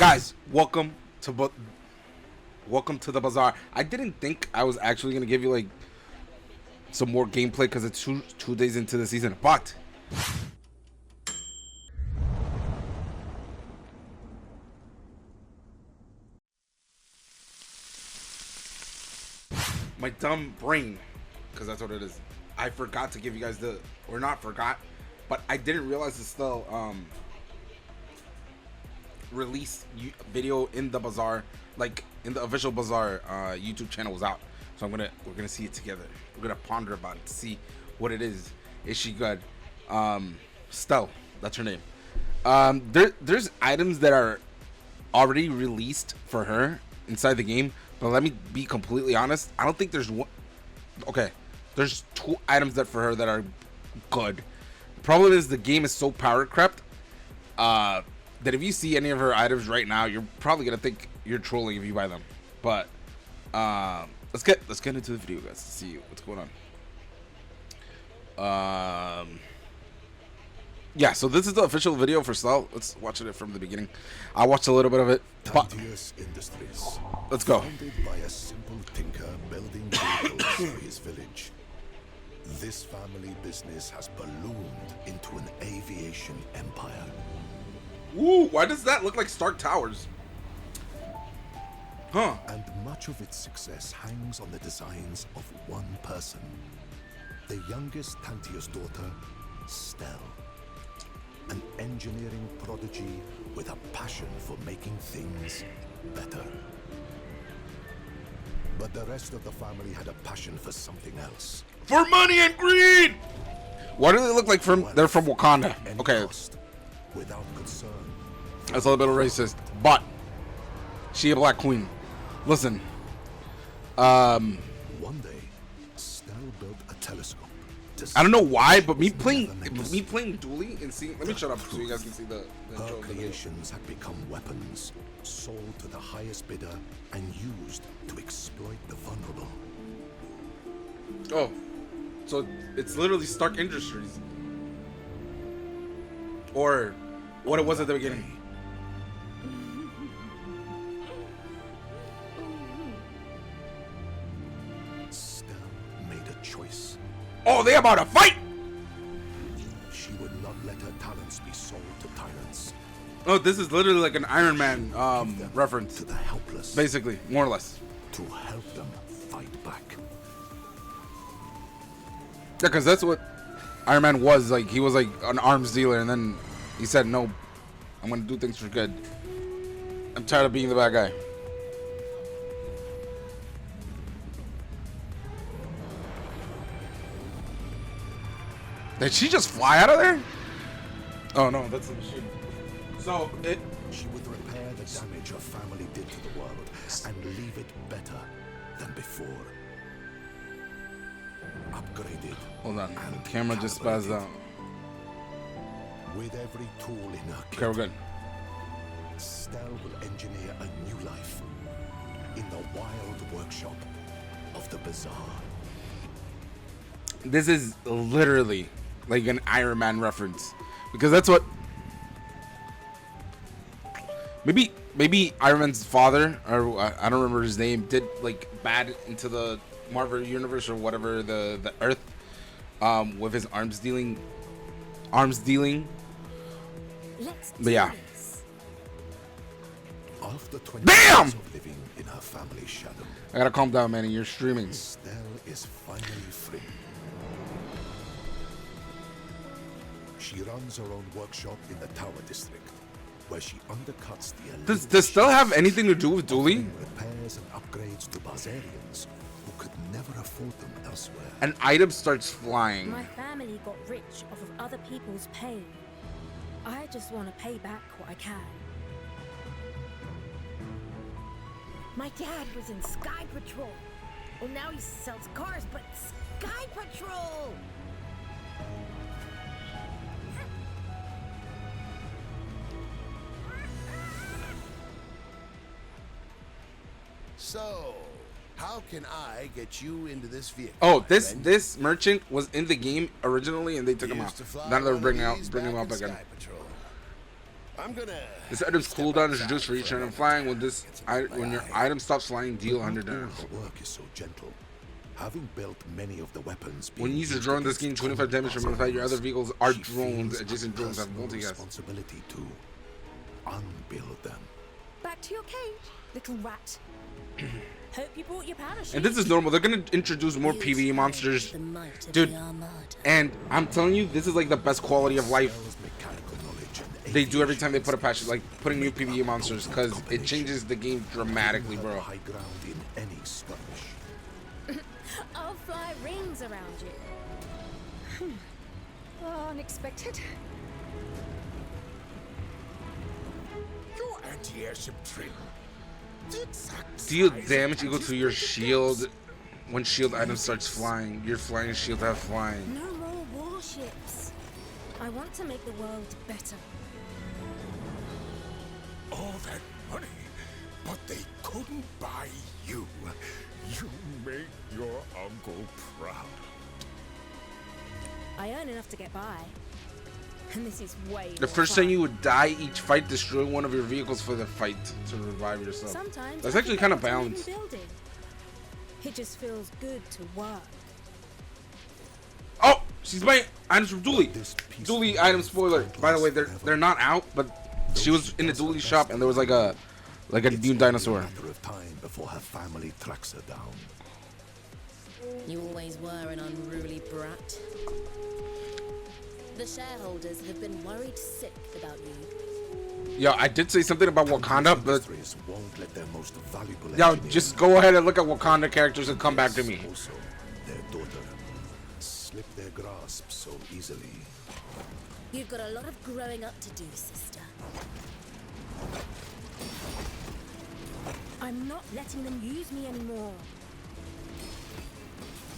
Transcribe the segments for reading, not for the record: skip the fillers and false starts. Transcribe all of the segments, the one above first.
Guys, welcome to the Bazaar. I didn't think I was actually gonna give you like some more gameplay because it's two days into the season, but my dumb brain, because that's what it is, I forgot to give you guys or not forgot, but I didn't realize it's still release video in the Bazaar, like in the official Bazaar YouTube channel was out. So we're gonna see it together. We're gonna ponder about it to see what it is. Is she good? Stelle, that's her name. There's items that are already released for her inside the game, but let me be completely honest, I don't think there's one. Okay, there's 2 items that for her that are good. The problem is the game is so power crept that if you see any of her items right now, you're probably gonna think you're trolling if you buy them. But let's get into the video, guys, to see what's going on. Yeah, so this is the official video for Stelle. Let's watch it from the beginning. I watched a little bit of it. Industries. Let's go. Founded by a simple tinker building vehicles for his village. This family business has ballooned into an aviation empire. Ooh, why does that look like Stark Towers? Huh. And much of its success hangs on the designs of one person. The youngest Tantia's daughter, Stelle. An engineering prodigy with a passion for making things better. But the rest of the family had a passion for something else. For money and greed! Why do they look like they're from Wakanda? Okay. Without concern. That's a little bit of racist, but she a black queen. Listen. One day, Stelle built a telescope. I don't know why, but me playing Dooley and seeing. Let me shut up so you guys can see the her creations had become weapons, sold to the highest bidder, and used to exploit the vulnerable. Oh, so it's literally Stark Industries, or what it was at the beginning. Stelle made a choice. Oh, they about to fight! She would not let her talents be sold to tyrants. Oh, this is literally like an Iron Man reference. To the helpless. Basically, more or less. To help them fight back. Yeah, because that's what Iron Man was like. He was like an arms dealer, and then he said, no, I'm going to do things for good. I'm tired of being the bad guy. Did she just fly out of there? Oh no, that's the machine. So she would repair the damage her family did to the world and leave it better than before. Upgraded. Hold on, the camera just spazzed out. With every tool in her kit, okay, we're good. Stelle will engineer a new life in the wild workshop of the Bazaar. This is literally like an Iron Man reference, because that's what maybe Iron Man's father, or I don't remember his name, did like bad into the Marvel universe or whatever, the Earth, with his arms dealing. But yeah. After 20 Damn! years of living in her family's shadow, I gotta calm down, man. You're streaming. Stelle is finally free. She runs her own workshop in the Tower District, where she undercuts the elite. Does Stelle have anything to do with Dooley? Repairs and upgrades to Bazarians who could never afford them elsewhere. An item starts flying. My family got rich off of other people's pain. I just want to pay back what I can. My dad was in Sky Patrol. Well, now he sells cars, but Sky Patrol! So, how can I get you into this vehicle? Oh, this merchant was in the game originally, and they took him out. Now they're bringing him up again. I'm gonna. This item's step cooldown is outside reduced for each a turn minute. of flying. My When your eye. item stops flying, deal But 100 not all damage. the work is so gentle. Having built many of the weapons When you being use a used drone, this against gains 25 damage from common the fact your other bazaars, vehicles are she drones. feels Adjacent a drones have personal multicast. responsibility to unbuild them. Back to your cage, little rat. Hope you brought your parachute. And this is normal. They're gonna introduce more PvE monsters, dude. And I'm telling you, this is like the best quality of life Stell's mechanical knowledge and they do every time they aviation put a patch, like putting new make a PvE monsters, potent because it combination. changes the game dramatically, Giving her bro. high ground in any skirmish. I'll fly rings around you. Oh, unexpected. Your anti-airship trim. The exact Deal size damage of equal to your anticipated shield depths. when shield item starts flying. Your flying shield have flying. No more warships. I want to make the world better. All that money, but they couldn't buy you. You make your uncle proud. I earn enough to get by. And this is way The more first fun. time you would die each fight, destroy one of your vehicles for the fight to revive yourself. Sometimes That's I actually forget kind of what I'm even balanced. building. It just feels good to work. Oh, she's buying items from Dooley. This piece Dooley of item life spoiler. can't By the way, last they're not out, but she was in the Dooley shop and there was like a It's new dinosaur. only a matter of time before her family tracks her down. You always were an unruly brat. The shareholders have been worried sick about you. Yo, I did say something about Wakanda, but Industries won't let their most valuable yo, engineer just go ahead and look at Wakanda characters and come back to me. also their daughter slip their grasp so easily. You've got a lot of growing up to do, sister. I'm not letting them use me anymore.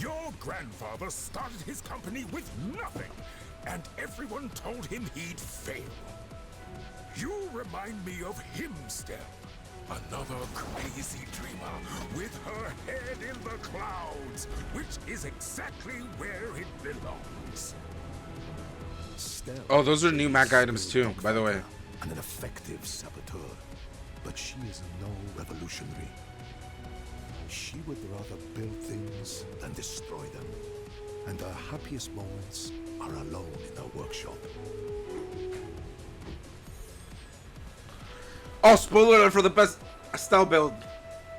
Your grandfather started his company with nothing, and everyone told him he'd fail. You remind me of him, Stelle. Another crazy dreamer with her head in the clouds, which is exactly where it belongs. Stelle Oh, those are new Mac is a items too, by the way. and an effective saboteur, but she is no revolutionary. She would rather build things than destroy them, and her happiest moments are alone in her workshop. Oh, spoiler alert for the best Stelle build.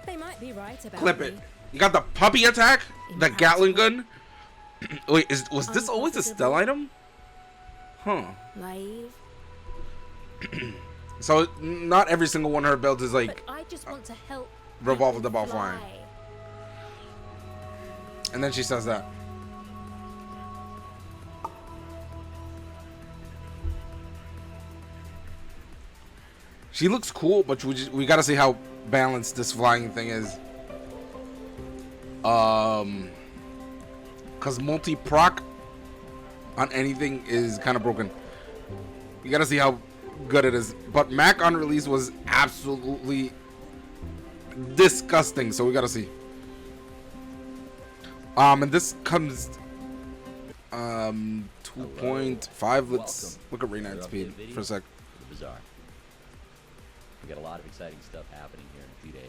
They might be right about Clip me. it. You got the puppy attack, the Gatling gun. Wait, was this always a Stelle item? Huh. Naive. So not every single one of her builds is But like I just want to help revolve with people the ball fly. flying. And then she says that. She looks cool, but we gotta see how balanced this flying thing is. Cause multi-proc on anything is kind of broken. You gotta see how good it is. But Mac on release was absolutely disgusting, so we gotta see. And this comes 2.5. Let's look at Raynite speed for a sec. The Bazaar. We got a lot of exciting stuff happening here in a few days,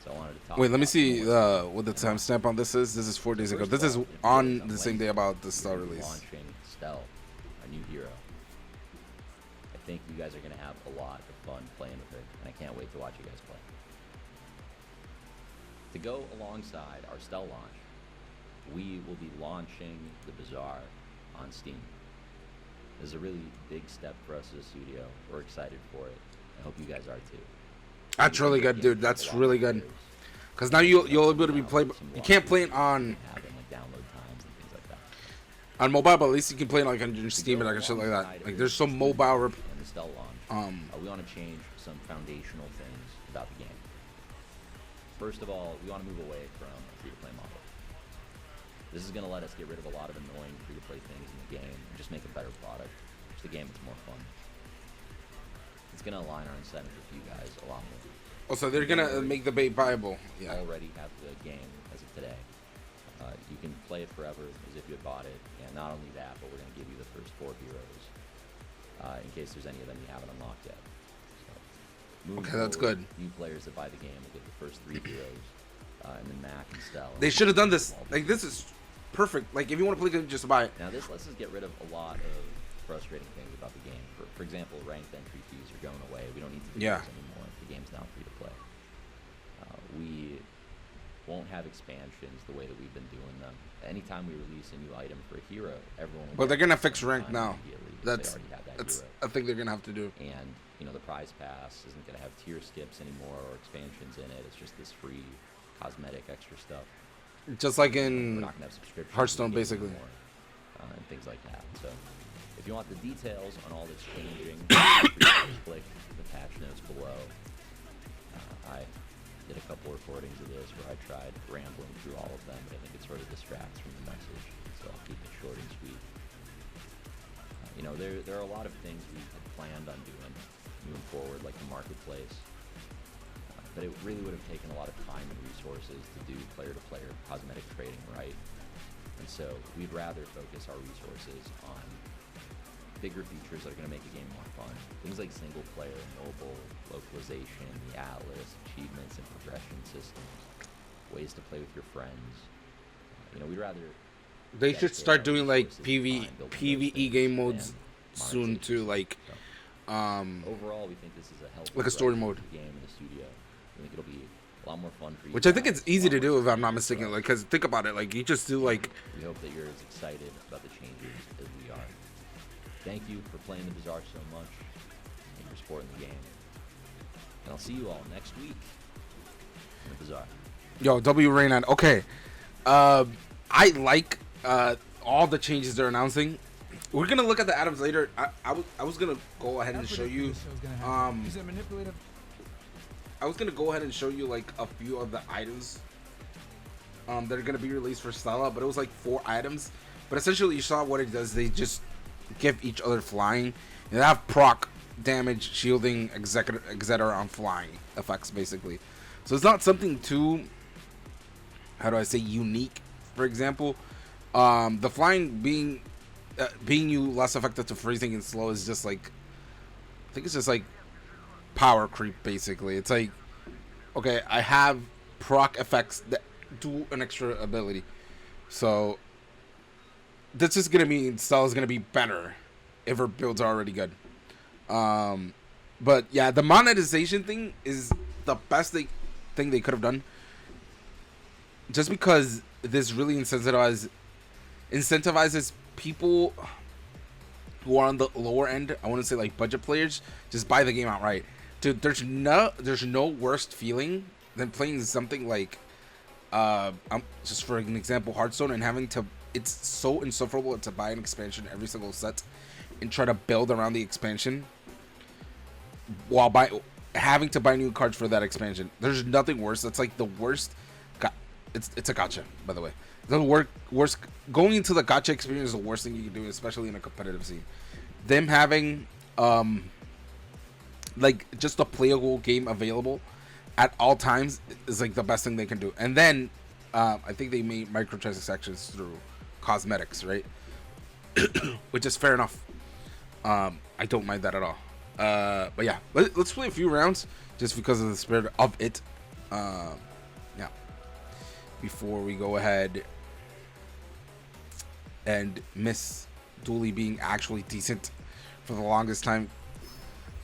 so I wanted to talk. Wait, let me about see some more what the timestamp on this is. This is 4 days ago. First This of is all, if you on guys the on same day Wednesday, about the Stelle we'll be release. Launching Stelle, our new hero. I think you guys are gonna have a lot of fun playing with her, and I can't wait to watch you guys play. To go alongside our Stelle launch, we will be launching the Bazaar on Steam. This is a really big step for us as a studio. We're excited for it. I hope you guys are too. That's really good, dude. That's really good. Cause now you'll be able to be play. You can't play it on Having like download times and things like that. on mobile, but at least you can play it like on your Steam and like and shit like that. Like there's some mobile. And the Stelle launch, we want to change some foundational things about the game. First of all, we want to move away from a free-to-play model. This is going to let us get rid of a lot of annoying free-to-play things in the game and just make a better product, which the game is more fun. It's going to align our incentives with you guys a lot more. Oh, so they're gonna make the bait viable. Yeah. Already have the game as of today. You can play it forever as if you had bought it, and not only that, but we're going to give you the first 4 heroes in case there's any of them you haven't unlocked yet. moving Okay, that's forward, good. New players that buy the game will get the first 3 heroes, and then Mac and Stelle. They should have done this. Like, this is perfect. Like, if you want to play the game, just buy it. Now this lets us get rid of a lot of frustrating things about the game. For example, ranked entry fees are going away. We don't need to do Yeah. those anymore. The game's now free to play. We won't have expansions the way that we've been doing them. Anytime we release a new item for a hero, everyone will But they're get gonna it fix rank on now. immediately because That's they already have that that's hero. a thing they're gonna have to do. And the prize pass isn't going to have tier skips anymore or expansions in it. It's just this free cosmetic extra stuff. Just like We're in not going to have subscriptions Hearthstone, to the game basically. anymore, and things like that. So if you want the details on all that's changing, just click the patch notes below. I did a couple recordings of this where I tried rambling through all of them, but I think it sort of distracts from the message, so I'll keep it short and sweet. There are a lot of things we had planned on doing moving forward, like the marketplace, but it really would have taken a lot of time and resources to do player-to-player cosmetic trading right, and so we'd rather focus our resources on bigger features that are going to make the game more fun. Things like single-player, mobile, localization, the atlas, achievements and progression systems, ways to play with your friends. We'd rather They should dedicate start our doing like resources to building those PvE things game than modes soon monetization. too, like So, overall, we think this is a healthy like a story direction mode. for the game in the studio. I think it'll be a lot more fun for you. which I think guys, it's a easy lot to more do if I'm not supportive mistaken. for us. Like, cause think about it, like you just do like We hope that you're as excited about the changes as we are. Thank you for playing the Bazaar so much and for supporting the game. And I'll see you all next week in the Bazaar. yo W Rain. Okay, I like all the changes they're announcing. We're gonna look at the items later. I was gonna go ahead and show you. Is it manipulative? I was gonna go ahead and show you like a few of the items that are gonna be released for Stella, but it was like 4 items. But essentially, you saw what it does. They just give each other flying. And they have proc, damage, shielding, etc. on flying effects, basically. So it's not something too, how do I say, unique. For example, the flying being you less effective to freezing and slow is just like, I think it's just like power creep, basically. It's like, okay, I have proc effects that do an extra ability, so this is gonna mean Stella's gonna be better if her builds are already good. But yeah, the monetization thing is the best thing they could have done, just because this really incentivizes people who are on the lower end. I want to say like budget players, just buy the game outright. Dude, there's no worse feeling than playing something like just for an example, Hearthstone, and having to, it's so insufferable to buy an expansion every single set and try to build around the expansion while having to buy new cards for that expansion. There's nothing worse. That's like the worst. It's a gotcha, by the way. The worst going into the gotcha experience is the worst thing you can do, especially in a competitive scene. Them having like just a playable game available at all times is like the best thing they can do. And then I think they made microtransactions through cosmetics, right? Which is fair enough. I don't mind that at all. But yeah, let's play a few rounds just because of the spirit of it. Yeah. Before we go ahead and miss Dooley being actually decent for the longest time.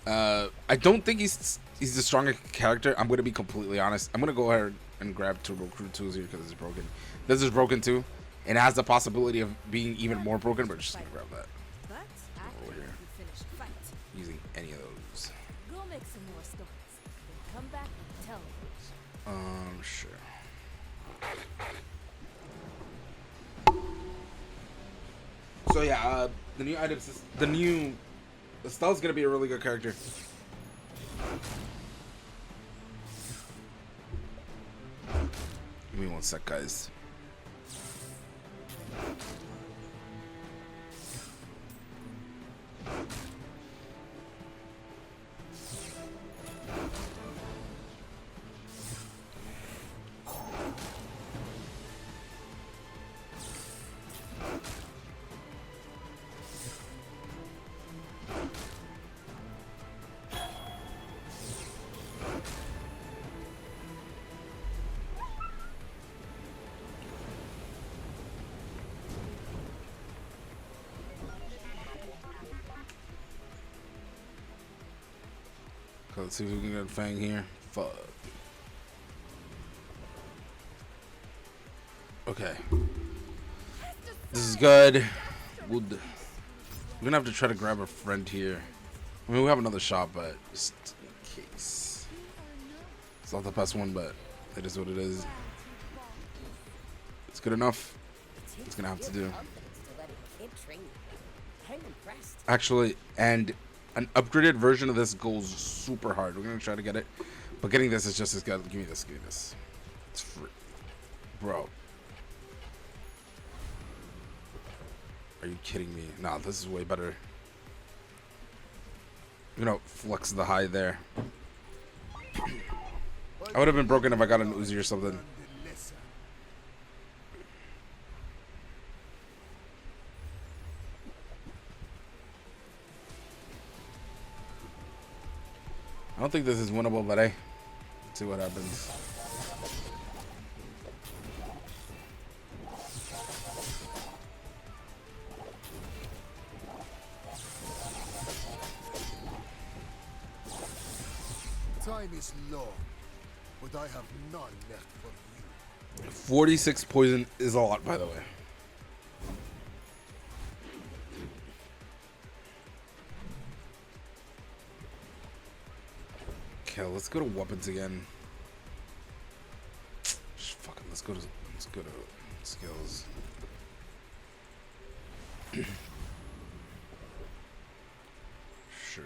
I don't think he's the strongest character. I'm gonna be completely honest. I'm gonna go ahead and grab Turbo Crew 2 here because it's broken. This is broken too, and it has the possibility of being even more broken. But just gonna grab that But after over here you finish the fight, using any of those. go make some more stories. Then come back and tell me. Sure. So yeah, the new items, Stella's gonna be a really good character. Give me one sec, guys. Let's see if we can get a Fang here. Fuck. Okay. This is good. We're gonna have to try to grab a friend here. I mean, we have another shop, but just in case. It's not the best one, but it is what it is. It's good enough. It's gonna have to do. Actually, and an upgraded version of this goes super hard. We're gonna try to get it, but getting this is just as good. Give me this. Give me this. It's free, bro. Are you kidding me? Nah, this is way better. You know, flex the high there. I would have been broken if I got an Uzi or something. I don't think this is winnable, but hey, let's see what happens. Time is long, but I have none left for you. 46 poison is a lot, by the way. Okay, let's go to weapons again. Fucking, let's go to skills. Sure.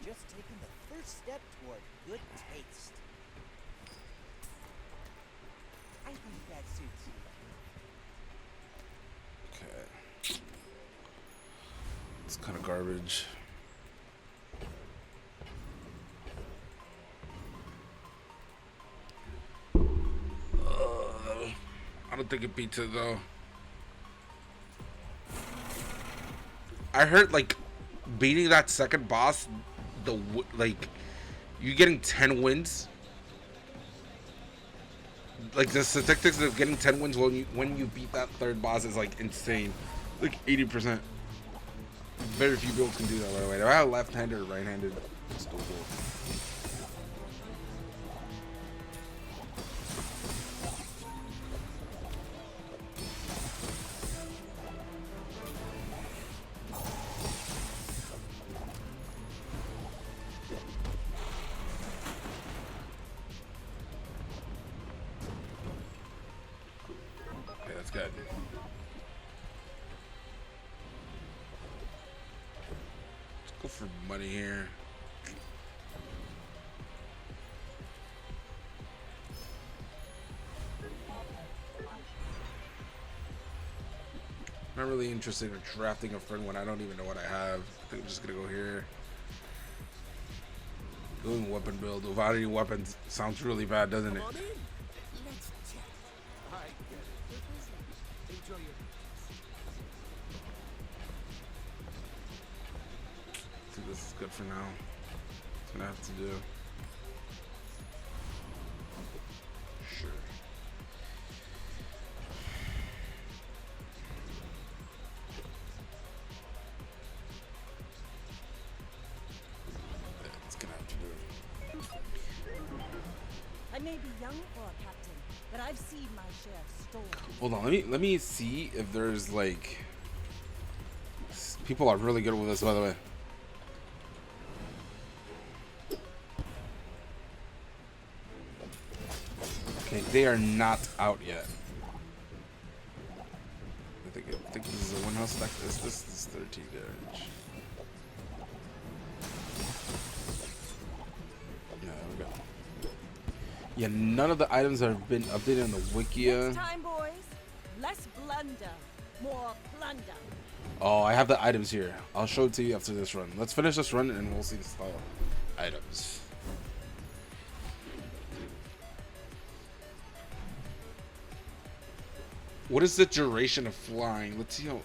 Just taking the first step toward good taste. I think that suits you. Okay. It's kind of garbage. I don't think it beats it though. I heard like beating that second boss, like you getting 10 wins. Like the statistics of getting 10 wins when you beat that third boss is like insane, like 80%. Very few people can do that. By the way, do I have left-handed or right-handed? Still cool. Good. Let's go for money here. Not really interested in drafting a friend when I don't even know what I have. I think I'm just gonna go here. Going weapon build without any weapons sounds really bad, doesn't it? This is good for now. It's gonna have to do. Sure. It's gonna have to do. I may be young for a captain, but I've seen my share of storms. Hold on, let me see if there's like people are really good with this, by the way. Okay, they are not out yet. I think this is a one house stack. This is 13 damage. Yeah, there we go. Yeah, none of the items have been updated on the Wikia. Next time, boys, less blunder, more plunder. Oh, I have the items here. I'll show it to you after this run. Let's finish this run and we'll see the style items. What is the duration of flying? Let's see how.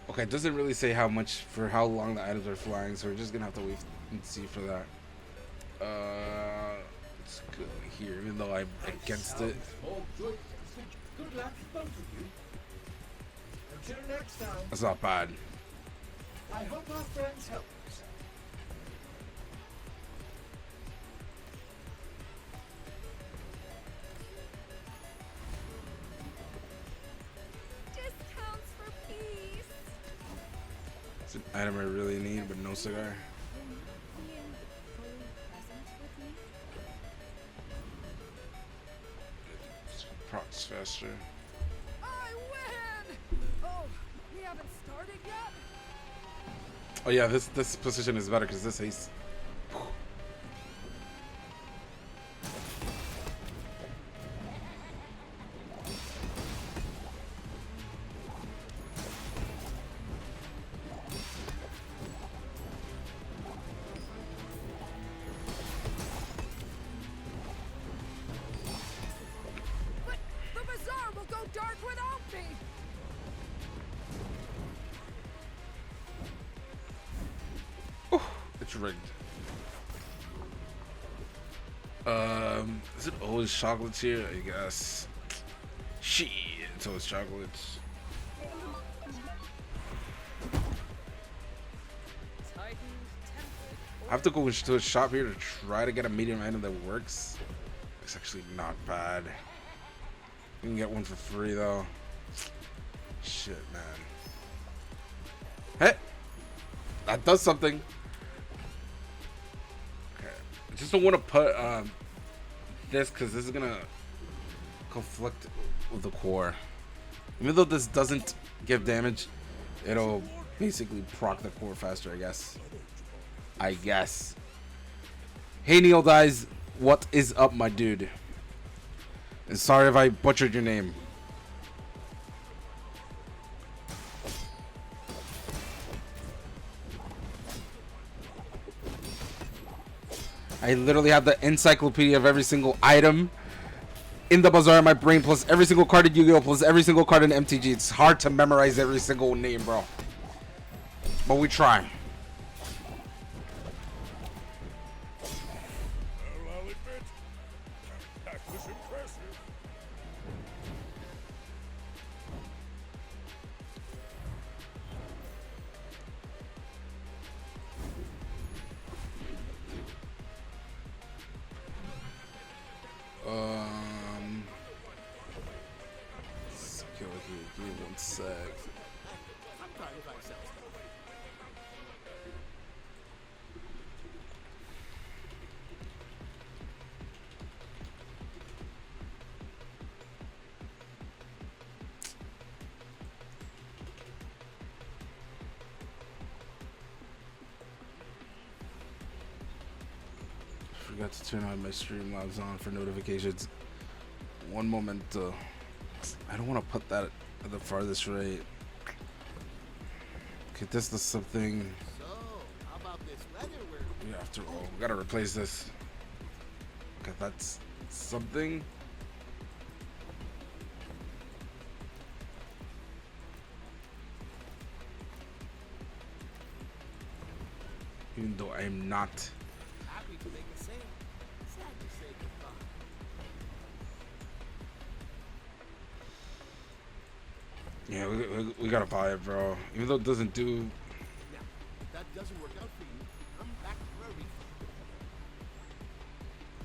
Okay, it doesn't really say how much for how long the items are flying, so we're just gonna have to wait and see for that. It's good here, even though I'm against it. Good luck, both of you. Until next time, That's not bad. I hope our friends help us. Discounts for peace. It's an item I really need, but no cigar. Being fully present with me. Procs faster. I win! Oh, we haven't started yet? Oh yeah, this position is better because this haste. But the bazaar will go dark without me! It's rigged. Is it always chocolates here? I guess. Shit, it's always chocolates. I have to go to a shop here to try to get a medium item that works. It's actually not bad. You can get one for free though. Shit, man. Hey, that does something. Okay, I just don't want to put this because this is gonna conflict with the core. Even though this doesn't give damage, it'll basically proc the core faster, I guess. Hey Neil Dies, what is up, my dude? And sorry if I butchered your name. I literally have the encyclopedia of every single item in the bazaar in my brain, plus every single card in Yu-Gi-Oh, plus every single card in MTG. It's hard to memorize every single name, bro. But we try. Well, I'll admit, that was impressive. Skill here, give me 1 sec. Forgot to turn on my Streamlabs on for notifications. One moment. I don't want to put that at the farthest right. Okay, this is something. So, how about this weather we're We have to roll. We gotta replace this. Okay, that's something. Even though I'm not. happy to make a sale. Sad to say goodbye. Yeah, we gotta buy it, bro. Even though it doesn't do. Now, if that doesn't work out for you, come back for a refund.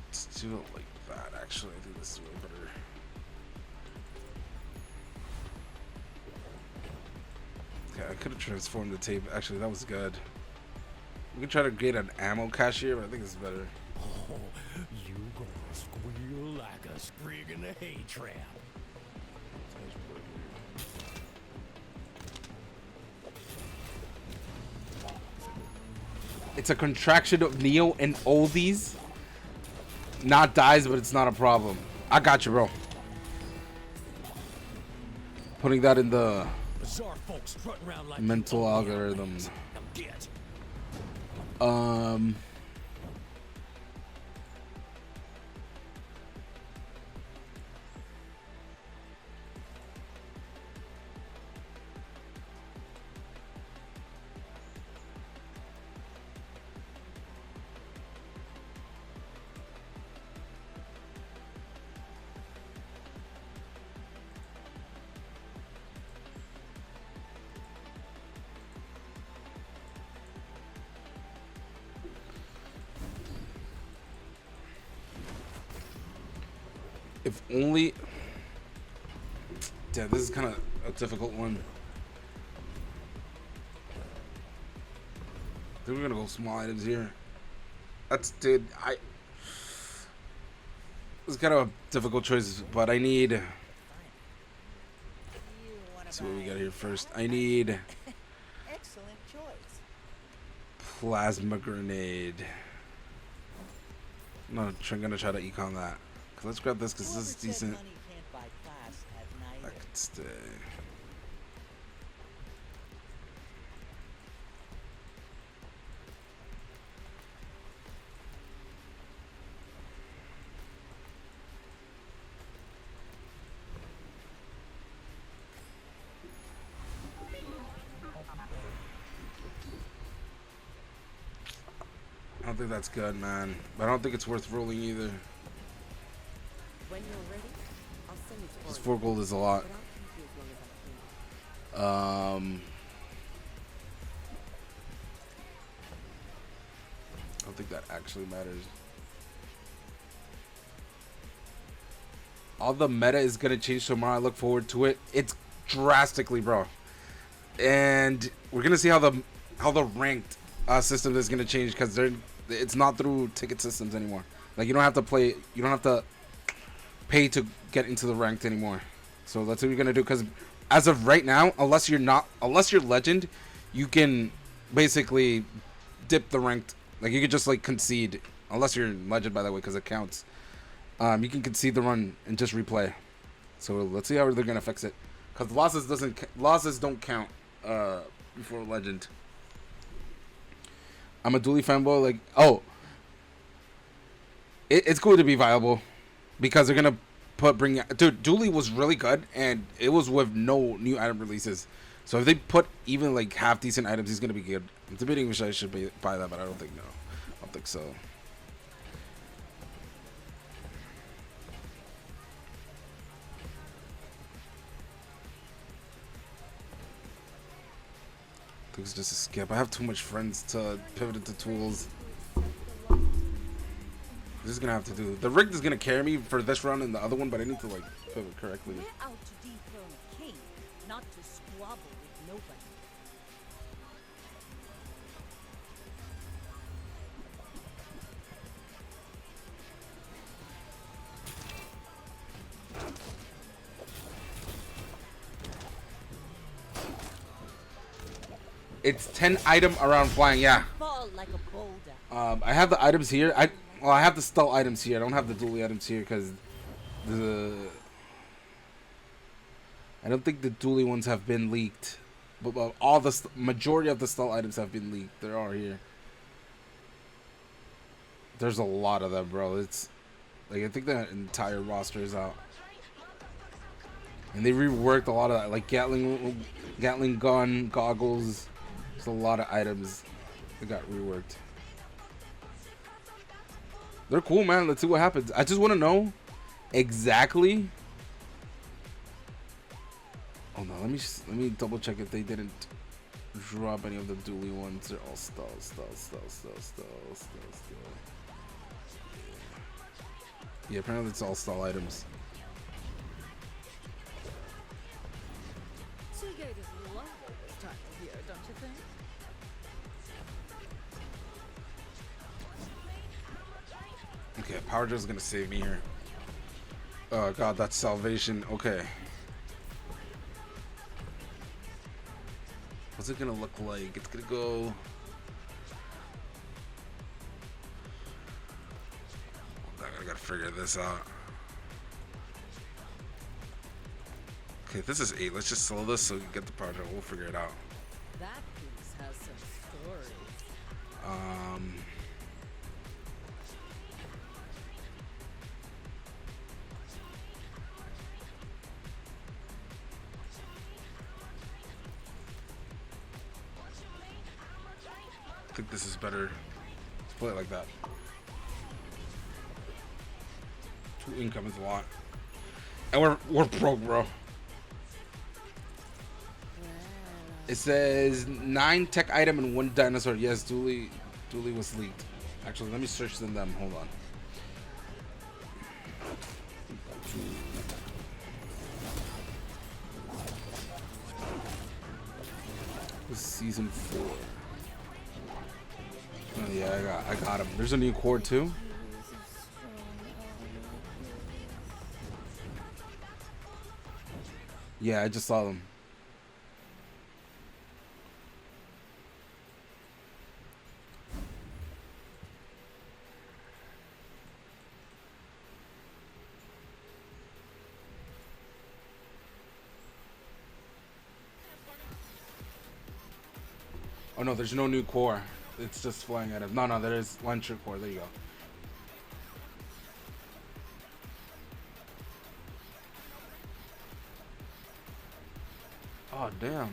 Let's do it like that, actually. I think this is way better. Okay, I could have transformed the tape. Actually, that was good. We could try to get an ammo cache here, but I think it's better. Oh, you gonna squeal like a sprig in a hay trap. It's a contraction of Neo and oldies. Not dies, but it's not a problem. I got you, bro. Putting that in the Bazaar folks strutting around like mental you own the algorithm. airwaves. Now get. If only. Damn, this is kind of a difficult one. I think we're gonna go small items here. Dude, it's kind of a difficult choice, but I need. Let's see what we got here first. I need Excellent choice. plasma grenade. I'm gonna try to econ that. Let's grab this because this is decent. Money can't buy class at I neither. could stay. I don't think that's good, man. But I don't think it's worth rolling either. When you're ready, I'll send you to This 4 gold is a lot. I don't think that actually matters. All the meta is gonna change tomorrow. I look forward to it. It's drastically, bro. And we're gonna see how the ranked system is gonna change because it's not through ticket systems anymore. Like you don't have to play. You don't have to pay to get into the ranked anymore. So that's what we're gonna do. Because as of right now, unless you're legend, you can basically dip the ranked. Like you could just like concede, unless you're legend, by the way, because it counts. You can concede the run and just replay. So let's see how they're gonna fix it. Because losses don't count before legend. I'm a Dooley fanboy. Like, oh, it's cool to be viable because they're gonna dude. Dooley was really good, and it was with no new item releases. So if they put even like half decent items, he's gonna be good. I'm debating if I should buy that, but I don't think so. I think it's just a skip. I have too much friends to pivot into tools. This is gonna have to do. The rig is gonna carry me for this run and the other one, but I need to like pivot correctly. We're out to dethrone a king, not to squabble with nobody. It's 10 item around flying. Yeah. Fall like a boulder. I have the items here. I have the stealth items here. I don't have the dually items here because I don't think the dually ones have been leaked. But all the majority of the stealth items have been leaked. They are here. There's a lot of them, bro. It's like I think the entire roster is out. And they reworked a lot of that, like Gatling gun, goggles. There's a lot of items that got reworked. They're cool, man. Let's see what happens. I just want to know exactly. Oh no, let me double check if they didn't drop any of the dually ones. They're all stall. Yeah, apparently it's all stall items. Seagate is lovely this time of year, don't you think? Okay, Power Drill is gonna save me here. Oh god, that's salvation. Okay. What's it gonna look like? It's gonna go. I gotta figure this out. Okay, this is 8. Let's just sell this so we can get the Power Drill. We'll figure it out. That piece has some stories. I think this is better. Let's play it like that. 2 income is a lot. And we're broke, bro. It says 9 tech item and 1 dinosaur. Yes, Dooley was leaked. Actually, let me search them. Hold on. Season 4. Oh yeah, I got him. There's a new core too. Yeah, I just saw them. Oh no, there's no new core. It's just flying at him. No, there is launcher core. There you go. Oh damn.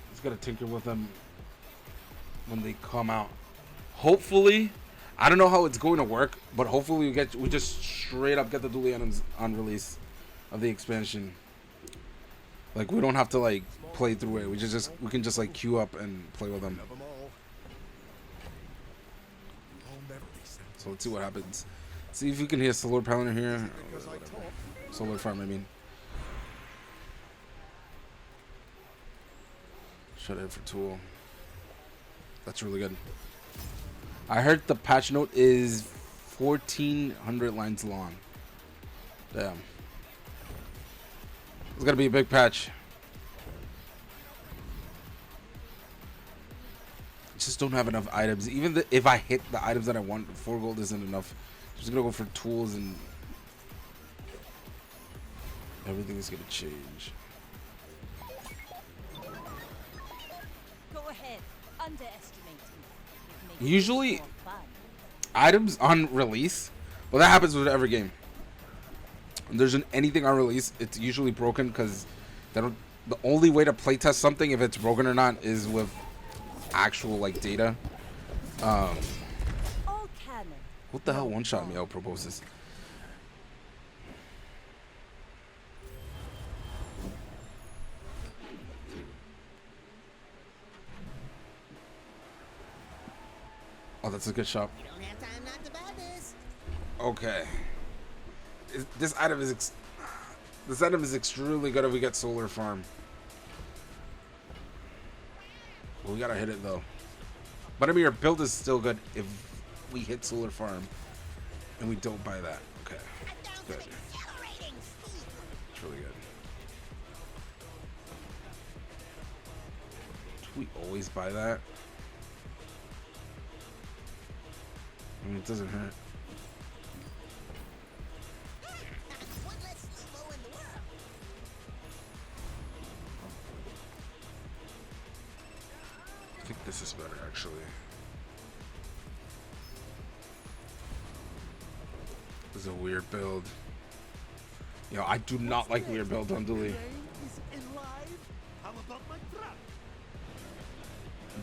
Just gotta tinker with them when they come out. Hopefully, I don't know how it's going to work, but hopefully we just straight up get the dually items on release of the expansion. Like we don't have to like play through it. We can just like queue up and play with them. So let's see what happens. See if you can hear solar panel here. Solar farm, I mean. Shut it for tool. That's really good. I heard the patch note is 1,400 lines long. Damn. It's gonna be a big patch. Just don't have enough items. Even if I hit the items that I want, 4 gold isn't enough. Just gonna go for tools and everything is gonna change. Go ahead, underestimate me. Usually, items on release. Well, that happens with every game. When there's anything on release, it's usually broken because the only way to playtest something if it's broken or not is with actual like data. What the hell one-shot me out proposes? Oh, that's a good shot. You don't have time not to buy this. Okay. This item is extremely good if we get solar farm. Well, we gotta hit it though. But I mean, our build is still good if we hit solar farm and we don't buy that. Okay, good. It's really good. Do we always buy that? I mean, it doesn't hurt. I think this is better, actually. This is a weird build. Yo, I do not like weird builds on dually.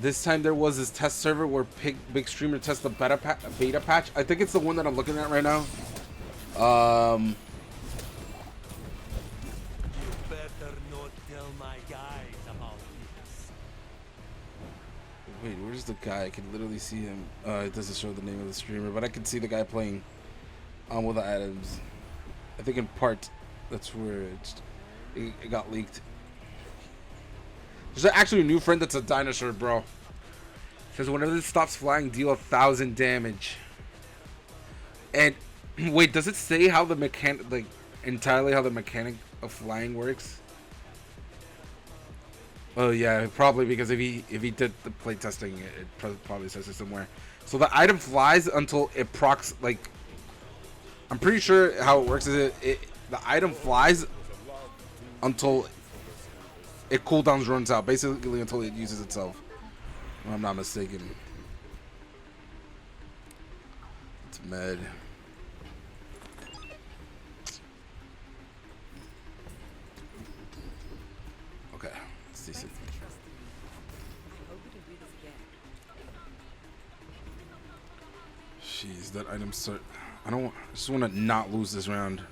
This time there was this test server where big streamer tests the beta patch. I think it's the one that I'm looking at right now. You better not tell my guys about this. Wait, where's the guy? I can literally see him. It doesn't show the name of the streamer, but I can see the guy playing with the items. I think in part that's where it got leaked. There's actually a new friend that's a dinosaur, bro. Says whenever this stops flying, deal 1,000 damage. And wait, does it say how the mechanic, like entirely how the mechanic of flying works? Oh yeah, probably, because if he did the play testing, it probably says it somewhere. So the item flies until it procs, like, I'm pretty sure how it works is the item flies until it cooldowns runs out, basically until it uses itself. If I'm not mistaken. It's med. Okay, let's see. Jeez, that item start. I just want to not lose this round.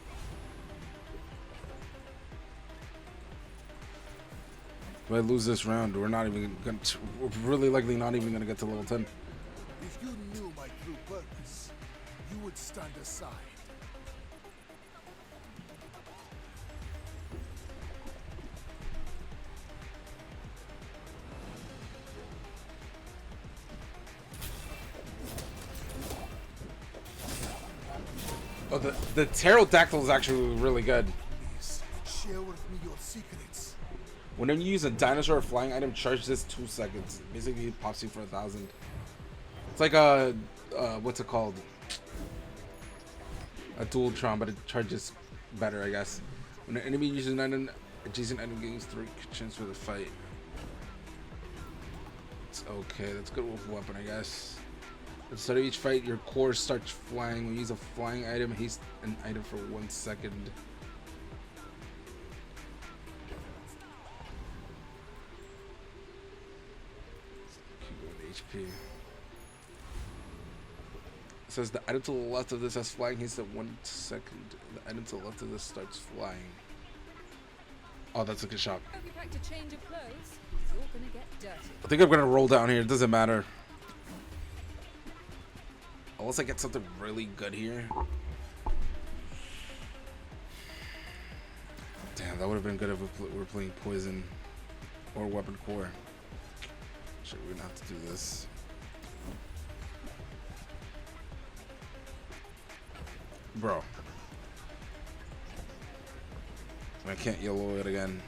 If I lose this round, we're really likely not even gonna get to level 10. If you knew my true purpose, you would stand aside. Oh, the pterodactyl is actually really good. Please, share with me your secrets. Whenever you use a dinosaur or flying item, charge this 2 seconds. Basically, it pops you for 1,000. It's like a what's it called? A Dualtron, but it charges better, I guess. When an enemy uses an item, adjacent item gains 3 chance for the fight. It's okay, that's good with weapon, I guess. At the start of each fight, your core starts flying. When you use a flying item, haste an item for 1 second. Keep going HP. It says the item to the left of this has flying haste at 1 second. The item to the left of this starts flying. Oh, that's a good shot. Hope you packed a change of clothes. You're gonna get dirty. I think I'm gonna roll down here. It doesn't matter. Unless I get something really good here. Damn, that would have been good if we were playing poison or weapon core. Shit, we're gonna have to do this. Bro. I can't yellow it again.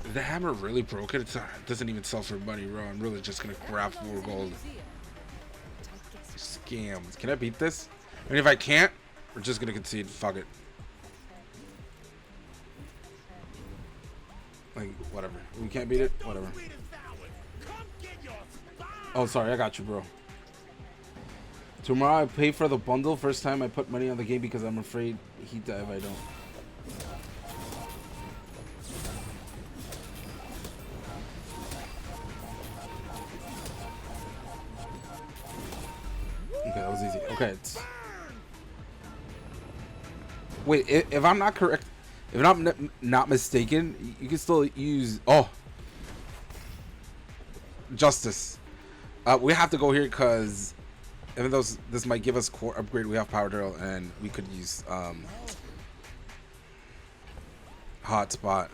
Is the hammer really broken? It doesn't even sell for money, bro. I'm really just gonna grab 4 gold. Scams. Can I beat this? And if I can't, we're just gonna concede. Fuck it. Like, whatever. We can't beat it? Whatever. Oh, sorry. I got you, bro. Tomorrow I pay for the bundle. First time I put money on the game because I'm afraid he'd die if I don't. Okay, that was easy. Okay. Wait, if I'm not correct, if I'm not mistaken, you can still use... Oh. Justice. We have to go here because even though this might give us core upgrade, we have power drill and we could use hotspot.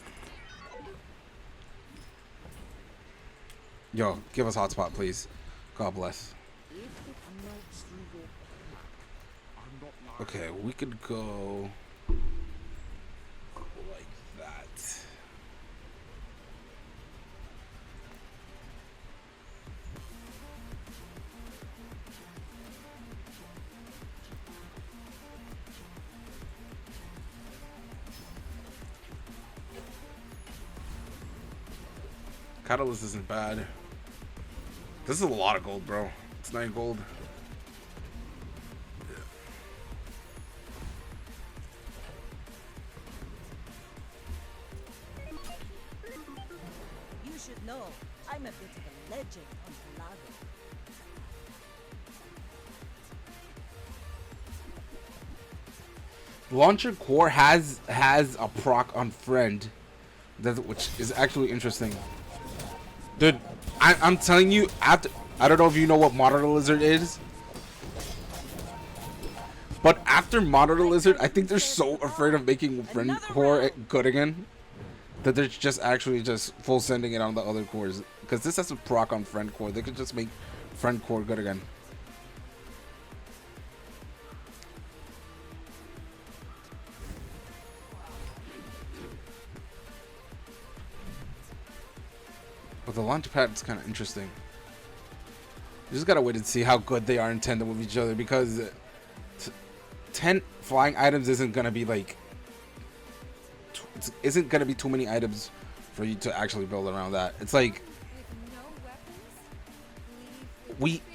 Yo, give us hotspot, please. God bless. Okay, we could go like that. Catalyst isn't bad. This is a lot of gold, bro. It's 9 gold. You should know, I'm a bit of a legend on Palago. Launcher core has a proc on friend, which is actually interesting. Dude, I'm telling you, after I don't know if you know what Monitor Lizard is, but after Monitor Lizard, I think they're so afraid of making friend core good again that they're just actually just full sending it on the other cores. Because this has a proc on friend core, they could just make friend core good again. But the launch pad is kind of interesting. You just gotta wait and see how good they are in tandem with each other, because 10 flying items isn't gonna be like isn't gonna be too many items for you to actually build around that. It's like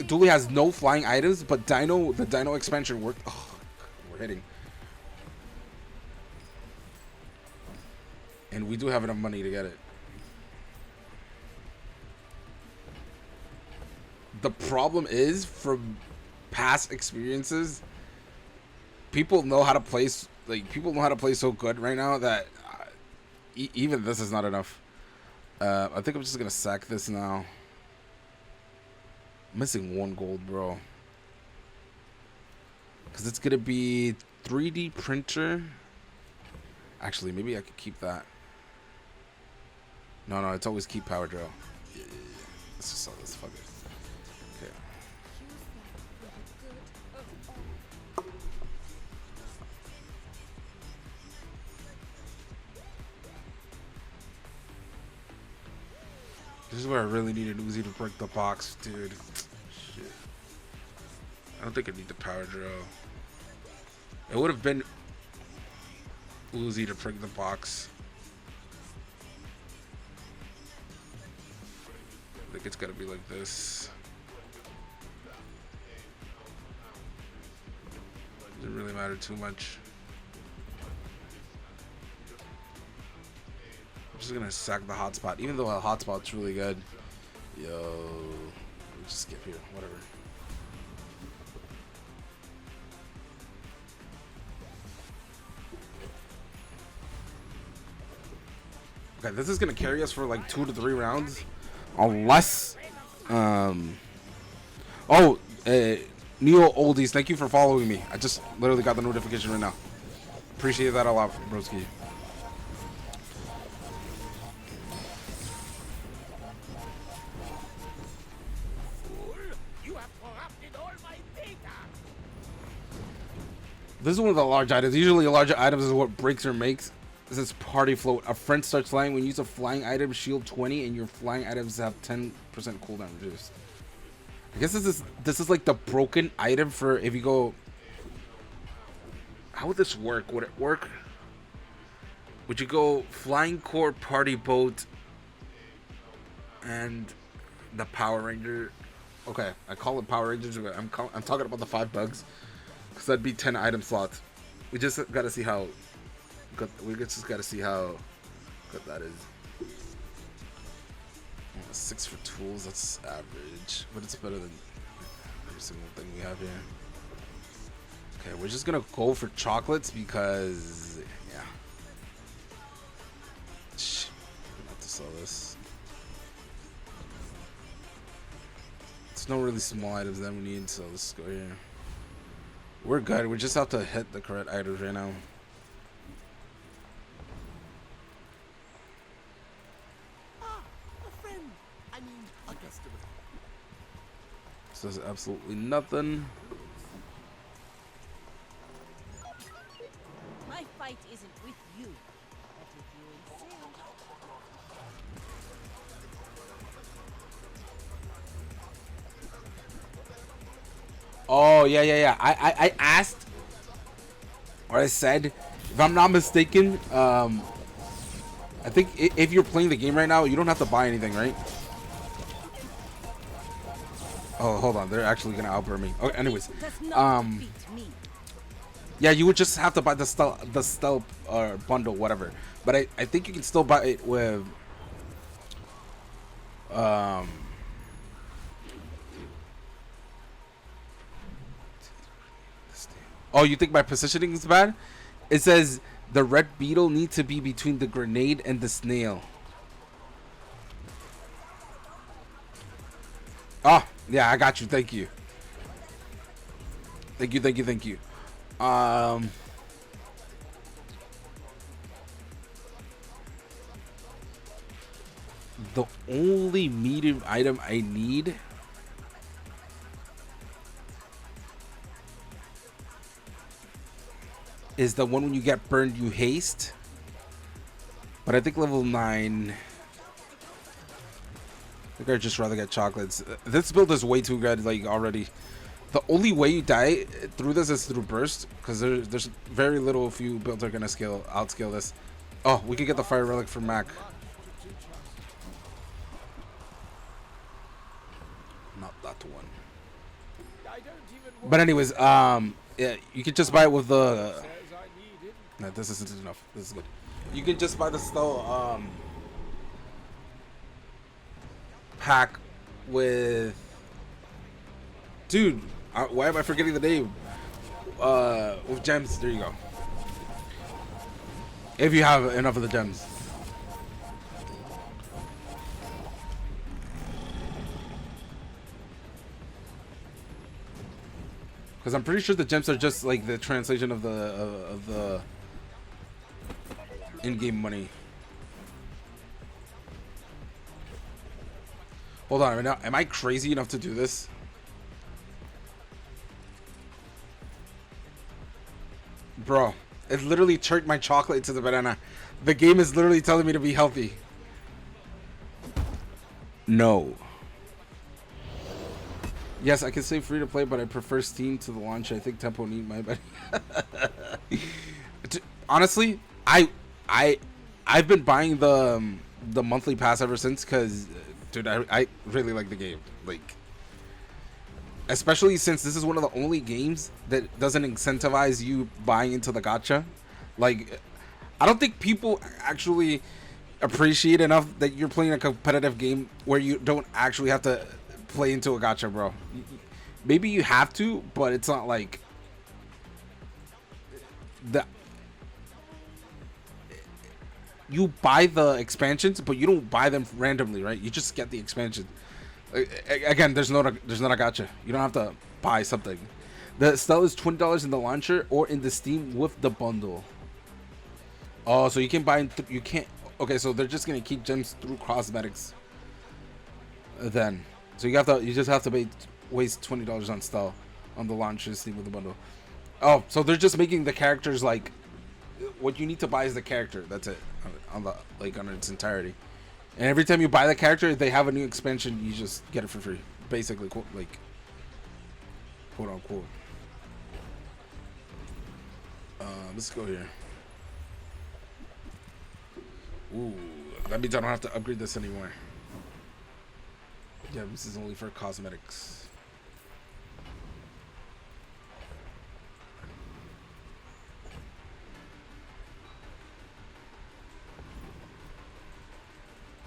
Dooley has no flying items, but the Dino expansion worked. Oh, we're hitting, and we do have enough money to get it. The problem is, from past experiences, people know how to play. Like, people know how to play so good right now that even this is not enough. I think I'm just gonna sack this now. I'm missing 1 gold, bro. Because it's gonna be 3D printer. Actually, maybe I could keep that. No, it's always keep power drill. Yeah. Let's just sell this. Fuck it. Okay. This is where I really need an Uzi to break the box, dude. Shit. I don't think I need the power drill. It would have been Uzi to break the box. I think it's gotta be like this. Doesn't really matter too much. I'm just gonna sack the hotspot, even though a hotspot's really good. Yo, we'll just skip here, whatever. Okay, this is gonna carry us for like 2 to 3 rounds, unless, Neo Oldies, thank you for following me. I just literally got the notification right now. Appreciate that a lot, broski. This is one of the large items. Usually larger items is what breaks or makes. This is party float. A friend starts flying. When you use a flying item, shield 20, and your flying items have 10% cooldown reduced. I guess this is like the broken item for if you go. How would this work? Would it work? Would you go flying core, party boat, and the Power Ranger? Okay, I call it Power Rangers, but I'm talking about the 5 bugs, because that'd be 10 item slots. We just gotta see how good. We just gotta see how good that is. 6 for tools, that's average, but it's better than every single thing we have here. Okay, we're just gonna go for chocolates because, yeah. Shh, I'm about to sell this. It's no really small items that we need, so let's go here. We're good, we just have to hit the correct items right now. This is absolutely nothing. My fight isn't with you, but if you insist. Oh yeah. I asked, or I said, if I'm not mistaken, I think if you're playing the game right now, you don't have to buy anything, right? Oh, hold on. They're actually gonna outburn me. Okay, anyways, yeah, you would just have to buy the Stelle bundle, whatever. But I think you can still buy it with Oh, you think my positioning is bad? It says the red beetle needs to be between the grenade and the snail. Oh, yeah, I got you. Thank you. Thank you. The only medium item I need is the one when you get burned, you haste. But I think level 9. I think I'd just rather get chocolates. This build is way too good, like, already. The only way you die through this is through burst, because there's very little few builds are gonna outscale this. Oh, we could get the fire relic from Mac. Not that one. But anyways, yeah, you could just buy it with the. No, this isn't enough. This is good. You can just buy the Stelle pack with. Dude, why am I forgetting the name? With gems. There you go. If you have enough of the gems. Because I'm pretty sure the gems are just like the translation of the in-game money. Hold on, right now, am I crazy enough to do this? Bro, it literally turned my chocolate into the banana. The game is literally telling me to be healthy. No. Yes, I can say free to play, but I prefer Steam to the launch. I think Tempo need my money. Honestly, I've been buying the monthly pass ever since, because dude, I really like the game. Like, especially since this is one of the only games that doesn't incentivize you buying into the gacha. Like, I don't think people actually appreciate enough that you're playing a competitive game where you don't actually have to play into a gacha, bro. Maybe you have to, but it's not like the you buy the expansions, but you don't buy them randomly, right? You just get the expansion. Again, there's not a gacha. You don't have to buy something. The Stelle is $20 in the launcher or in the Steam with the bundle. Oh, so you can buy. You can't. Okay, so they're just gonna keep gems through cosmetics. Then, so you just have to waste $20 on Stelle on the launcher Steam with the bundle. Oh, so they're just making the characters like what you need to buy is the character. That's it on its entirety. And every time you buy the character, they have a new expansion. You just get it for free, basically, like quote unquote. Let's go here. Ooh, that means I don't have to upgrade this anymore. Yeah, this is only for cosmetics.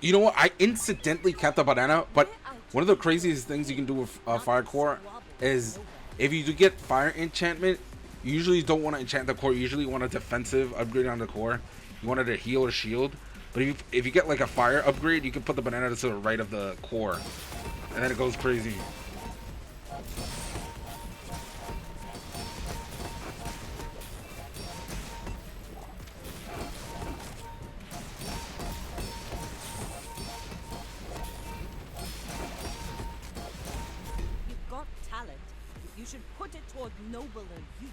You know what? I incidentally kept a banana, but one of the craziest things you can do with fire core is if you do get fire enchantment, you usually don't want to enchant the core. You usually want a defensive upgrade on the core. You want it to heal or shield. But if you get like a fire upgrade, you can put the banana to the right of the core, and then it goes crazy. You've got talent. You should put it toward nobler use.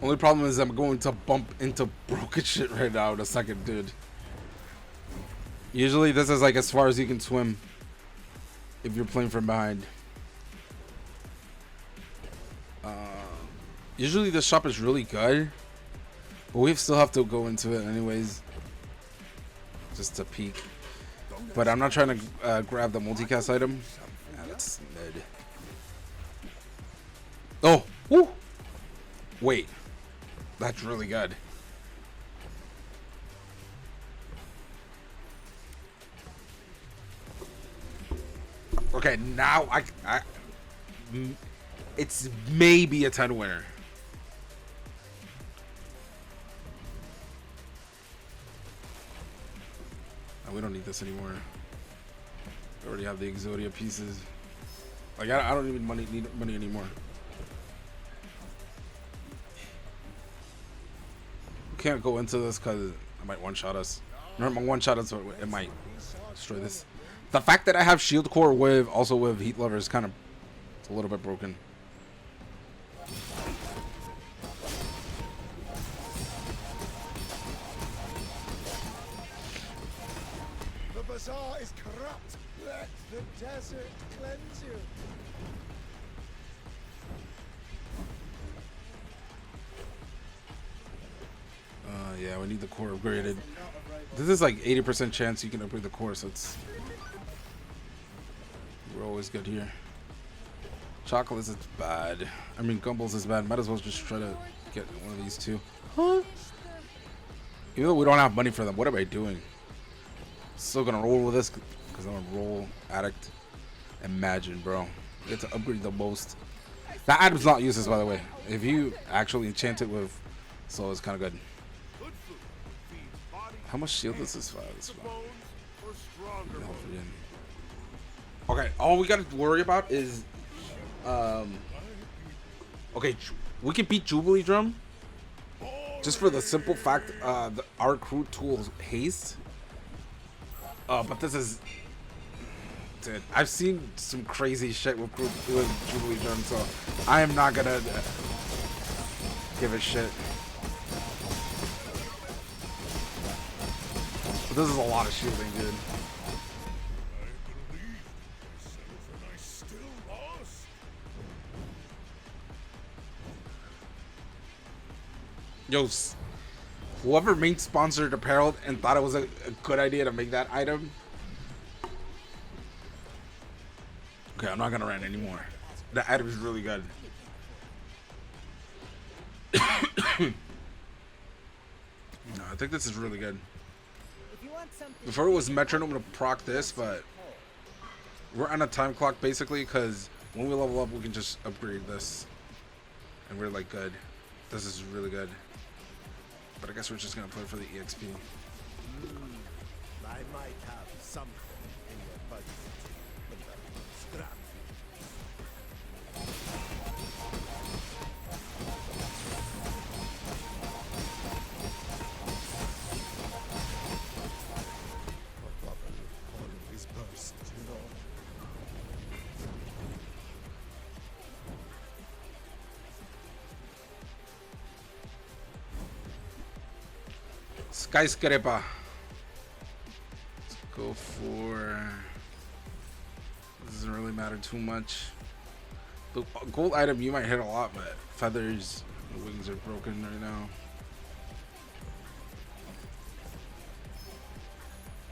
Only problem is I'm going to bump into broken shit right now in a second, dude. Usually this is like as far as you can swim if you're playing from behind. Usually the shop is really good, but we still have to go into it anyways, just to peek. But I'm not trying to grab the multicast item. Yeah, that's mid. Oh, woo! Wait, that's really good. Okay, now it's maybe a 10 winner. Oh, we don't need this anymore. We already have the Exodia pieces. Like I don't even need money anymore. We can't go into this because it might one-shot us. Remember, one-shot us, so it might destroy this. The fact that I have shield core with heat lover is kind of a little bit broken. The Bazaar is corrupt. Let the desert cleanse you. Yeah, we need the core upgraded. This is like 80% chance you can upgrade the core, so we're always good here. Chocolates is bad. I mean, Gumballs is bad. Might as well just try to get one of these two. Huh? Even though we don't have money for them, what am I doing? Still gonna roll with this because I'm a roll addict. Imagine, bro. You get to upgrade the most. That item's not useless, by the way. If you actually enchant it with, so it's kind of good. How much shield does this fire? Okay, all we gotta worry about is, okay, we can beat Jubilee Drum just for the simple fact our crew tools haste. But this is, dude, I've seen some crazy shit with Jubilee Drum, so I am not gonna give a shit. But this is a lot of shielding, dude. Yo, whoever main sponsored apparel and thought it was a good idea to make that item. Okay, I'm not gonna rant anymore. That item is really good. No, I think this is really good. Before it was metronome to proc this, but we're on a time clock basically because when we level up, we can just upgrade this, and we're like good. This is really good. But I guess we're just gonna play for the EXP. I might have something in your budget. Scrap. Always burst, you know. Skyscraper. Let's go for. This doesn't really matter too much. The gold item you might hit a lot, but feathers, the wings are broken right now.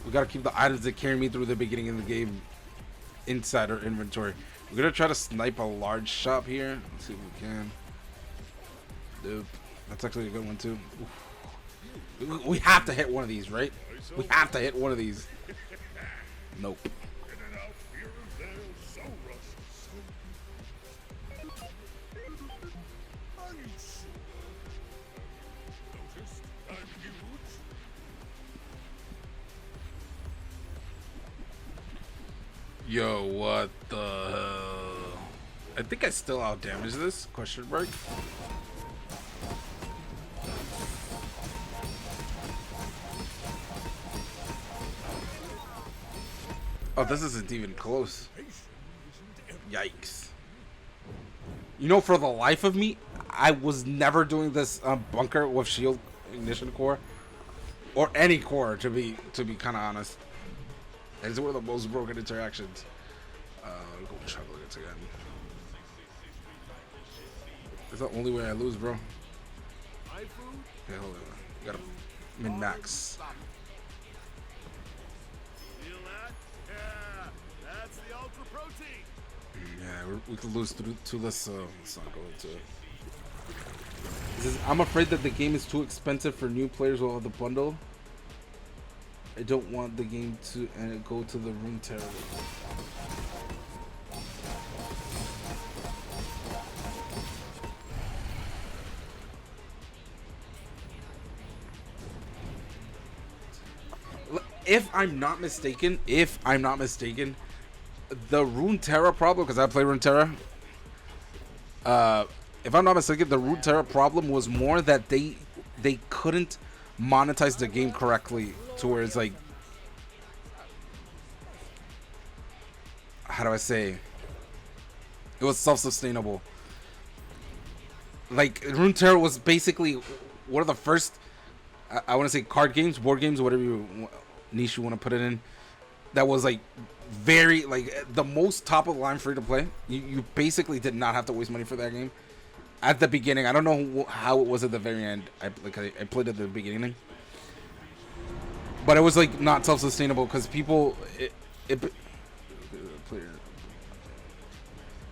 We gotta keep the items that carry me through the beginning of the game inside our inventory. We're gonna try to snipe a large shop here. Let's see if we can. Dope. That's actually a good one too. Oof. We have to hit one of these, right? We have to hit one of these. Nope. Yo, what the hell? I think I still outdamage this? Question mark. Oh, this isn't even close. Yikes. You know, for the life of me, I was never doing this bunker with shield ignition core. Or any core, to be kind of honest. It's one of the most broken interactions. Go try to look at it again. It's the only way I lose, bro. Okay, hold on. You gotta min-max. Yeah, we could lose to this, so let's not go into it. It says, I'm afraid that the game is too expensive for new players without the bundle. I don't want the game to go to the room terror. If I'm not mistaken, the Runeterra problem, because I play Runeterra. If I'm not mistaken, the Runeterra problem was more that they couldn't monetize the game correctly to where it's like, how do I say? It was self-sustainable. Like Runeterra was basically one of the first, I want to say card games, board games, whatever niche you want to put it in, that was like very like the most top of the line free to play. You basically did not have to waste money for that game at the beginning. I don't know how it was at the very end. I played at the beginning, but it was like not self-sustainable because people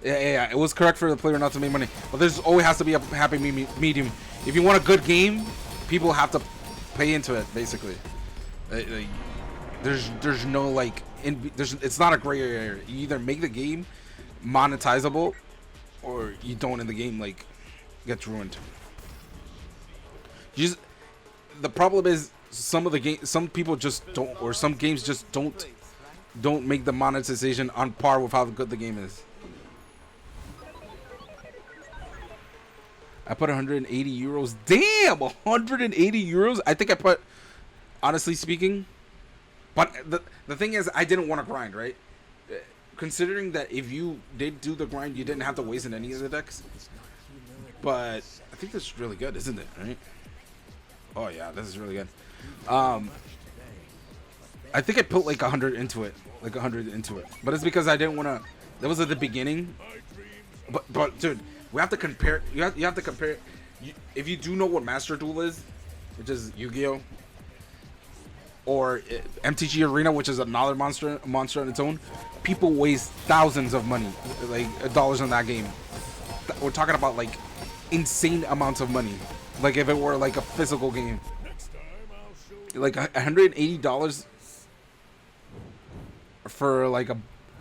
yeah, it was correct for the player not to make money, but there's always has to be a happy medium. If you want a good game, people have to pay into it basically. There's no like it's not a gray area. You either make the game monetizable or you don't, and the game like gets ruined. The problem is some people just don't, or some games just don't make the monetization on par with how good the game is. I put 180 euros. Damn, 180 euros. I think I put, honestly speaking, but the thing is, I didn't want to grind, right? Considering that if you did do the grind, you didn't have to waste in any of the decks. But I think this is really good, isn't it? Right? Oh yeah, this is really good. I think I put like 100 into it, but it's because I didn't want to. That was at the beginning. But dude, we have to compare. You have to compare if you do know what Master Duel is, which is Yu-Gi-Oh, or MTG Arena, which is another monster on its own, people waste thousands of money, like dollars on that game. We're talking about like insane amounts of money, like if it were like a physical game, like $180 for like a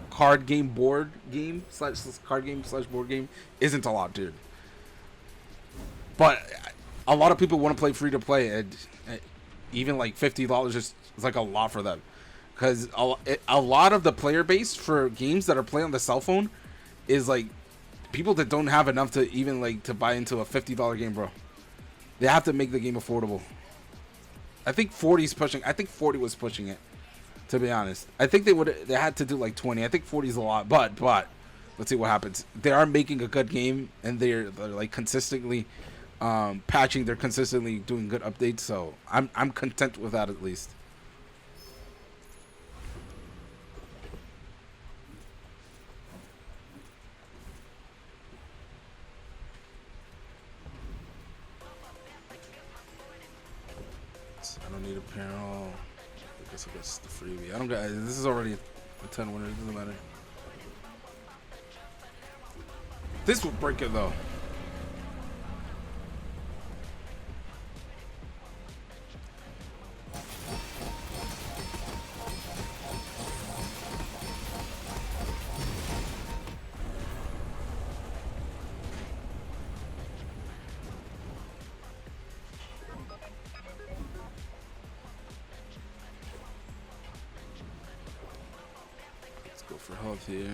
card game board game / board game isn't a lot, dude. But a lot of people want to play free to play, and even like $50 is like a lot for them, because a lot of the player base for games that are played on the cell phone is like people that don't have enough to even like to buy into a $50 game, bro. They have to make the game affordable. I think 40's pushing. I think 40 was pushing it, to be honest. I think they had to do like 20. I think 40 is a lot, but let's see what happens. They are making a good game, and they're like consistently patching. They're consistently doing good updates, so I'm content with that at least. I don't need a panel. I guess I guess the freebie. I don't got. This is already a 10 winner. It doesn't matter. This will break it though. For health here.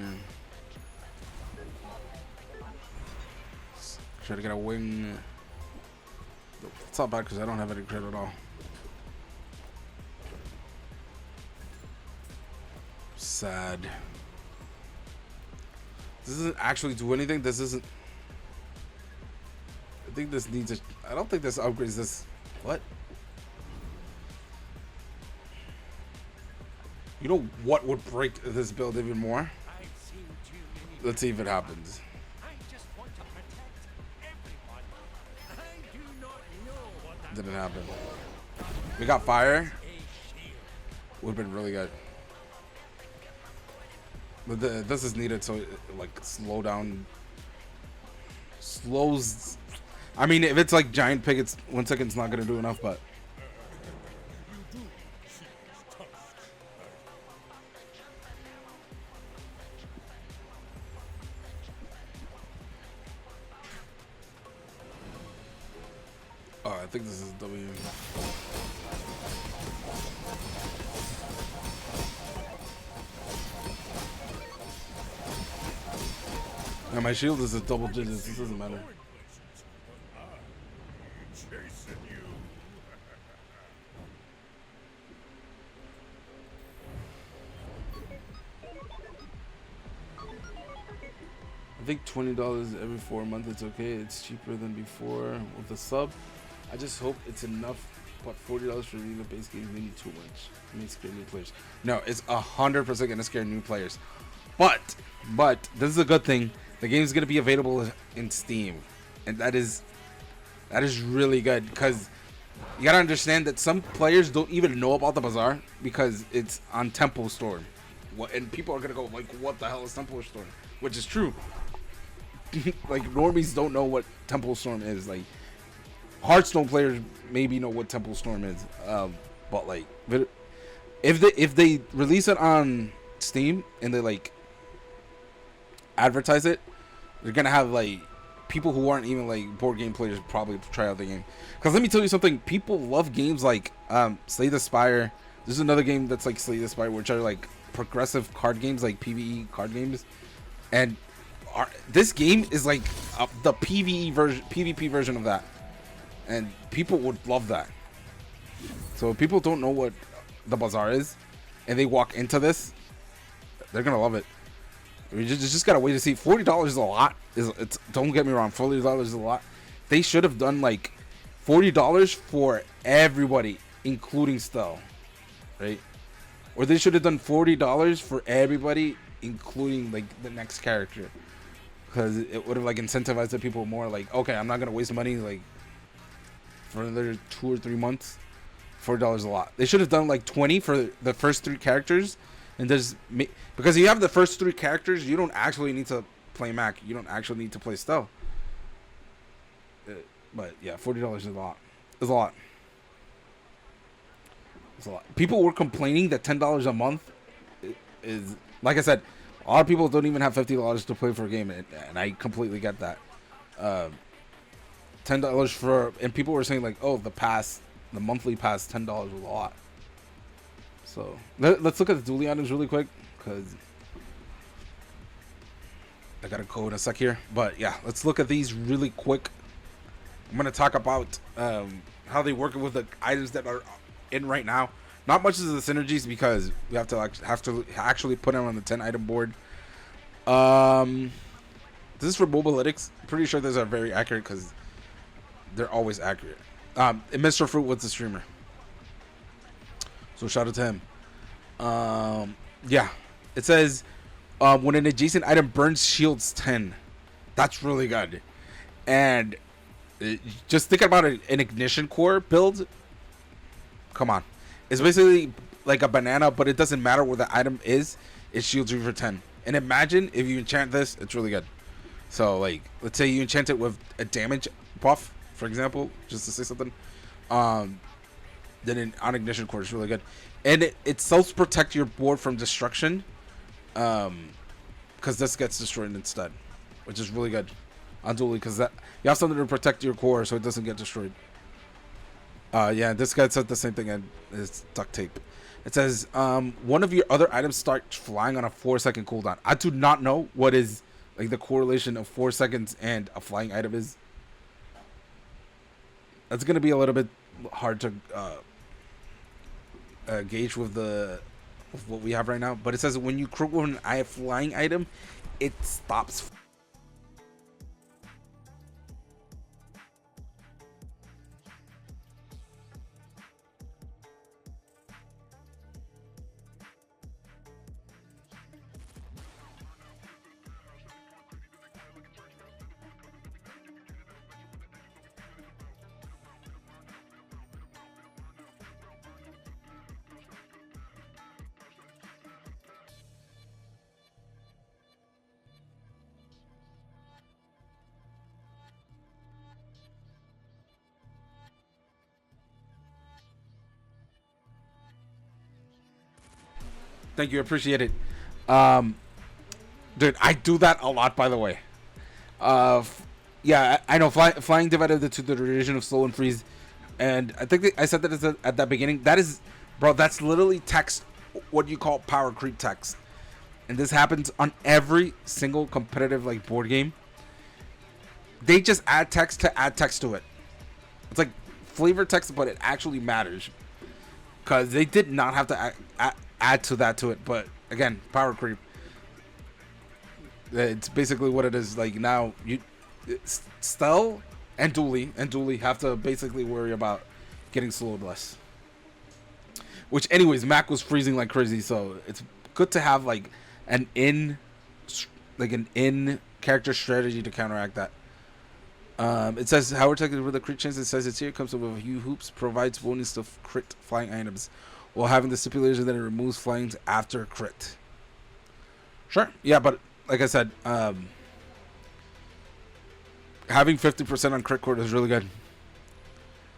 Try to get a wing. It's not bad because I don't have any crit at all. Sad. This doesn't actually do anything. This isn't. I think this needs a. I don't think this upgrades this. What? You know what would break this build even more? Let's see if it happens. Didn't happen. We got fire. Would have been really good. But this is needed, so it, like slow down. Slows. I mean, if it's like giant pig, it's 1 second's not gonna do enough, but. Oh, I think this is W. Now my shield is a double digits. This doesn't matter. I think $20 every 4 months. It's okay. It's cheaper than before with the sub. I just hope it's enough. But $40 for the base game is maybe too much. It may scare new players. No, it's 100% gonna scare new players. But this is a good thing. The game is gonna be available in Steam, and that is really good, because you gotta understand that some players don't even know about the Bazaar because it's on Temple Storm. And people are gonna go like, "What the hell is Temple Storm?" Which is true. Like normies don't know what Temple Storm is. Like Hearthstone players maybe know what Temple Storm is, but like if they release it on Steam and they like advertise it, they're gonna have like people who aren't even like board game players probably try out the game. Because let me tell you something, people love games like Slay the Spire. There's another game that's like Slay the Spire, which are like progressive card games, like PvE card games, and this game is like the PvP version of that, and people would love that. So if people don't know what the Bazaar is and they walk into this, they're gonna love it. We just gotta wait to see. $40 is a lot. It's don't get me wrong, $40 is a lot. They should have done like $40 for everybody, including Stelle, right? Or they should have done $40 for everybody, including like the next character. because it would have like incentivized the people more. Like, okay, I'm not gonna waste money like for another 2 or 3 months. $40 a lot. They should have done like 20 for the first 3 characters, and because you have the first 3 characters, you don't actually need to play Mac. You don't actually need to play Stelle. But yeah, $40 is a lot. It's a lot. It's a lot. People were complaining that $10 a month is, like I said, a lot of people don't even have $50 to play for a game, and I completely get that. $10 for, and people were saying like, oh, the monthly pass, $10 was a lot. So let's look at the dually items really quick, because I gotta go in a sec here. But yeah, let's look at these really quick. I'm gonna talk about how they work with the items that are in right now. Not much of the synergies, because we have to actually put them on the 10 item board. This is for Mobalytics. Pretty sure those are very accurate, because they're always accurate. And Mr. Fruit was the streamer, so shout out to him. Yeah, it says when an adjacent item burns shields 10. That's really good. And just think about an ignition core build. Come on, it's basically like a banana, but it doesn't matter where the item is. It shields you for 10. And imagine if you enchant this, it's really good. So like, let's say you enchant it with a damage buff, for example, just to say something, then on ignition core is really good, and it self protect your board from destruction, because this gets destroyed instead, which is really good on dually, because that you have something to protect your core so it doesn't get destroyed. Yeah, this guy said the same thing, and it's duct tape. It says one of your other items starts flying on a 4-second cooldown. I do not know what is like the correlation of 4 seconds and a flying item is. That's going to be a little bit hard to gauge with what we have right now. But it says when you crit with an flying item, it stops. Thank you, appreciate it. Dude, I do that a lot, by the way. Yeah, I know flying divided into the division of slow and freeze, and I think I said that at that beginning. That is, bro, that's literally text, what you call power creep text, and this happens on every single competitive like board game. They just add text to it. It's like flavor text, but it actually matters, because they did not have to add to it. But again, power creep. It's basically what it is. Like now, Stelle and Dooley have to basically worry about getting slowed less. Which, anyways, Mac was freezing like crazy, so it's good to have like an in character strategy to counteract that. It says how we're taking with the crit chance. It says it's here. Comes with a few hoops. Provides bonus to crit flying items, while having the stipulation that it removes flying after crit. Sure, yeah, but like I said, having 50% on crit core is really good.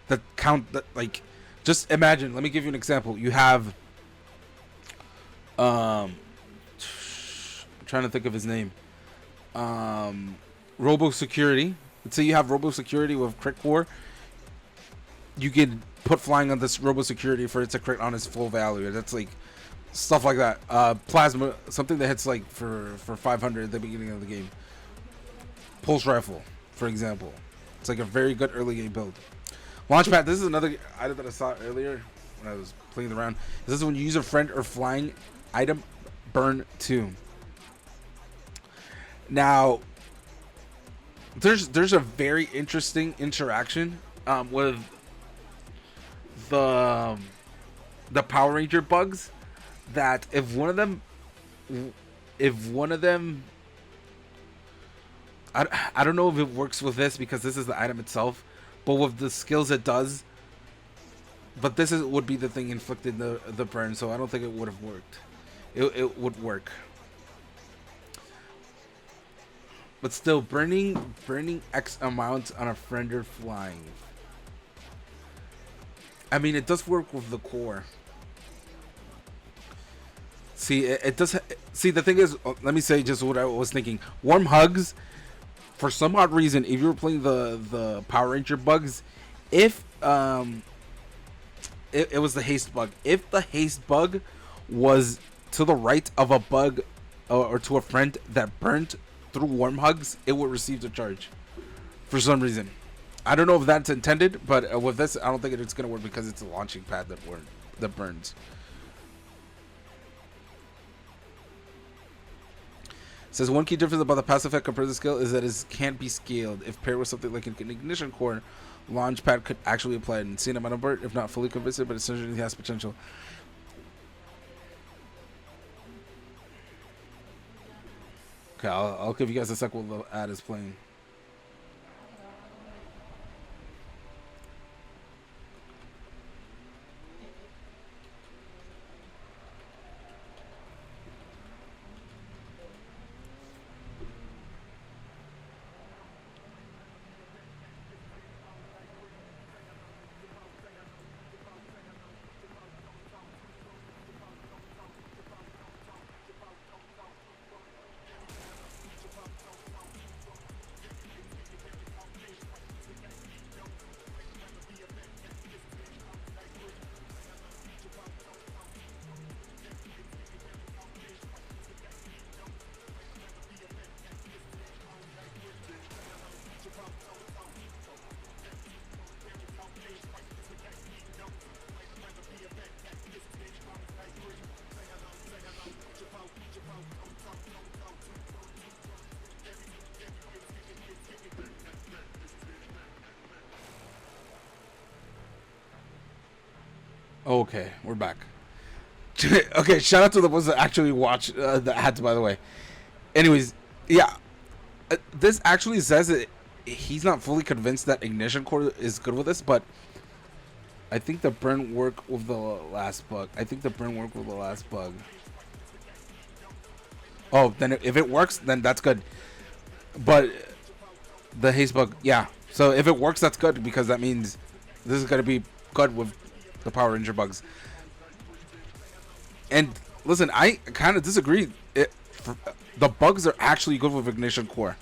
That like, just imagine. Let me give you an example. You have, I'm trying to think of his name. Robo Security. Let's say you have Robo Security with crit core. You can put flying on this Robo Security for it to crit on its full value. That's like stuff like that. Plasma, something that hits like for 500 at the beginning of the game. Pulse Rifle, for example. It's like a very good early game build. Launchpad, this is another item that I saw earlier when I was playing around. This is when you use a friend or flying item, burn 2. Now, there's a very interesting interaction with the Power Ranger bugs, that if one of them I don't know if it works with this because this is the item itself, but with the skills it does. But this would be the thing inflicting the burn, so I don't think it would have worked. It would work. But still, burning X amount on a friend or flying. I mean, it does work with the core. See, it does. See, the thing is, let me say just what I was thinking. Warm hugs, for some odd reason, if you were playing the Power Ranger bugs, if it was the haste bug. If the haste bug was to the right of a bug or to a friend that burnt through warm hugs, it would receive the charge for some reason. I don't know if that's intended, but with this, I don't think it's going to work because it's a launching pad that burns. It says one key difference about the passive effect compared to the skill is that it can't be scaled. If paired with something like an ignition core, launch pad could actually apply it. And seeing him on a bird, if not fully convinced, but it certainly has potential. Okay, I'll give you guys a sec while the ad is playing. Okay, we're back. Okay, shout out to the ones that actually watch the ads, by the way. Anyways, yeah, this actually says that he's not fully convinced that ignition core is good with this, but I think the burn work with the last bug. Oh, then if it works, then that's good. But the haste bug, yeah. So if it works, that's good because that means this is gonna be good with the Power Ranger bugs. And listen, I kind of disagree. The bugs are actually good with ignition core.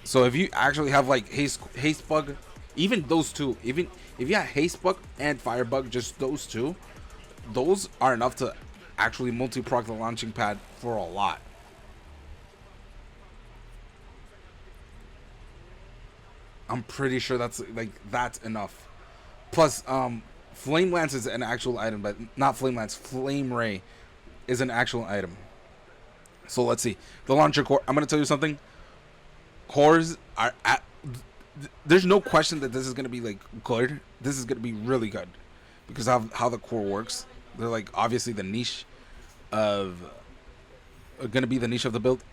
So if you actually have like haste bug, even those two, even if you have haste bug and fire bug, just those two, those are enough to actually multi-proc the launching pad for a lot. I'm pretty sure that's enough. Plus, Flame Lance is an actual item, but not Flame Lance. Flame Ray is an actual item. So let's see. The launcher core. I'm going to tell you something. Cores are there's no question that this is going to be like good. This is going to be really good because of how the core works. They're like obviously the niche of going to be the niche of the build.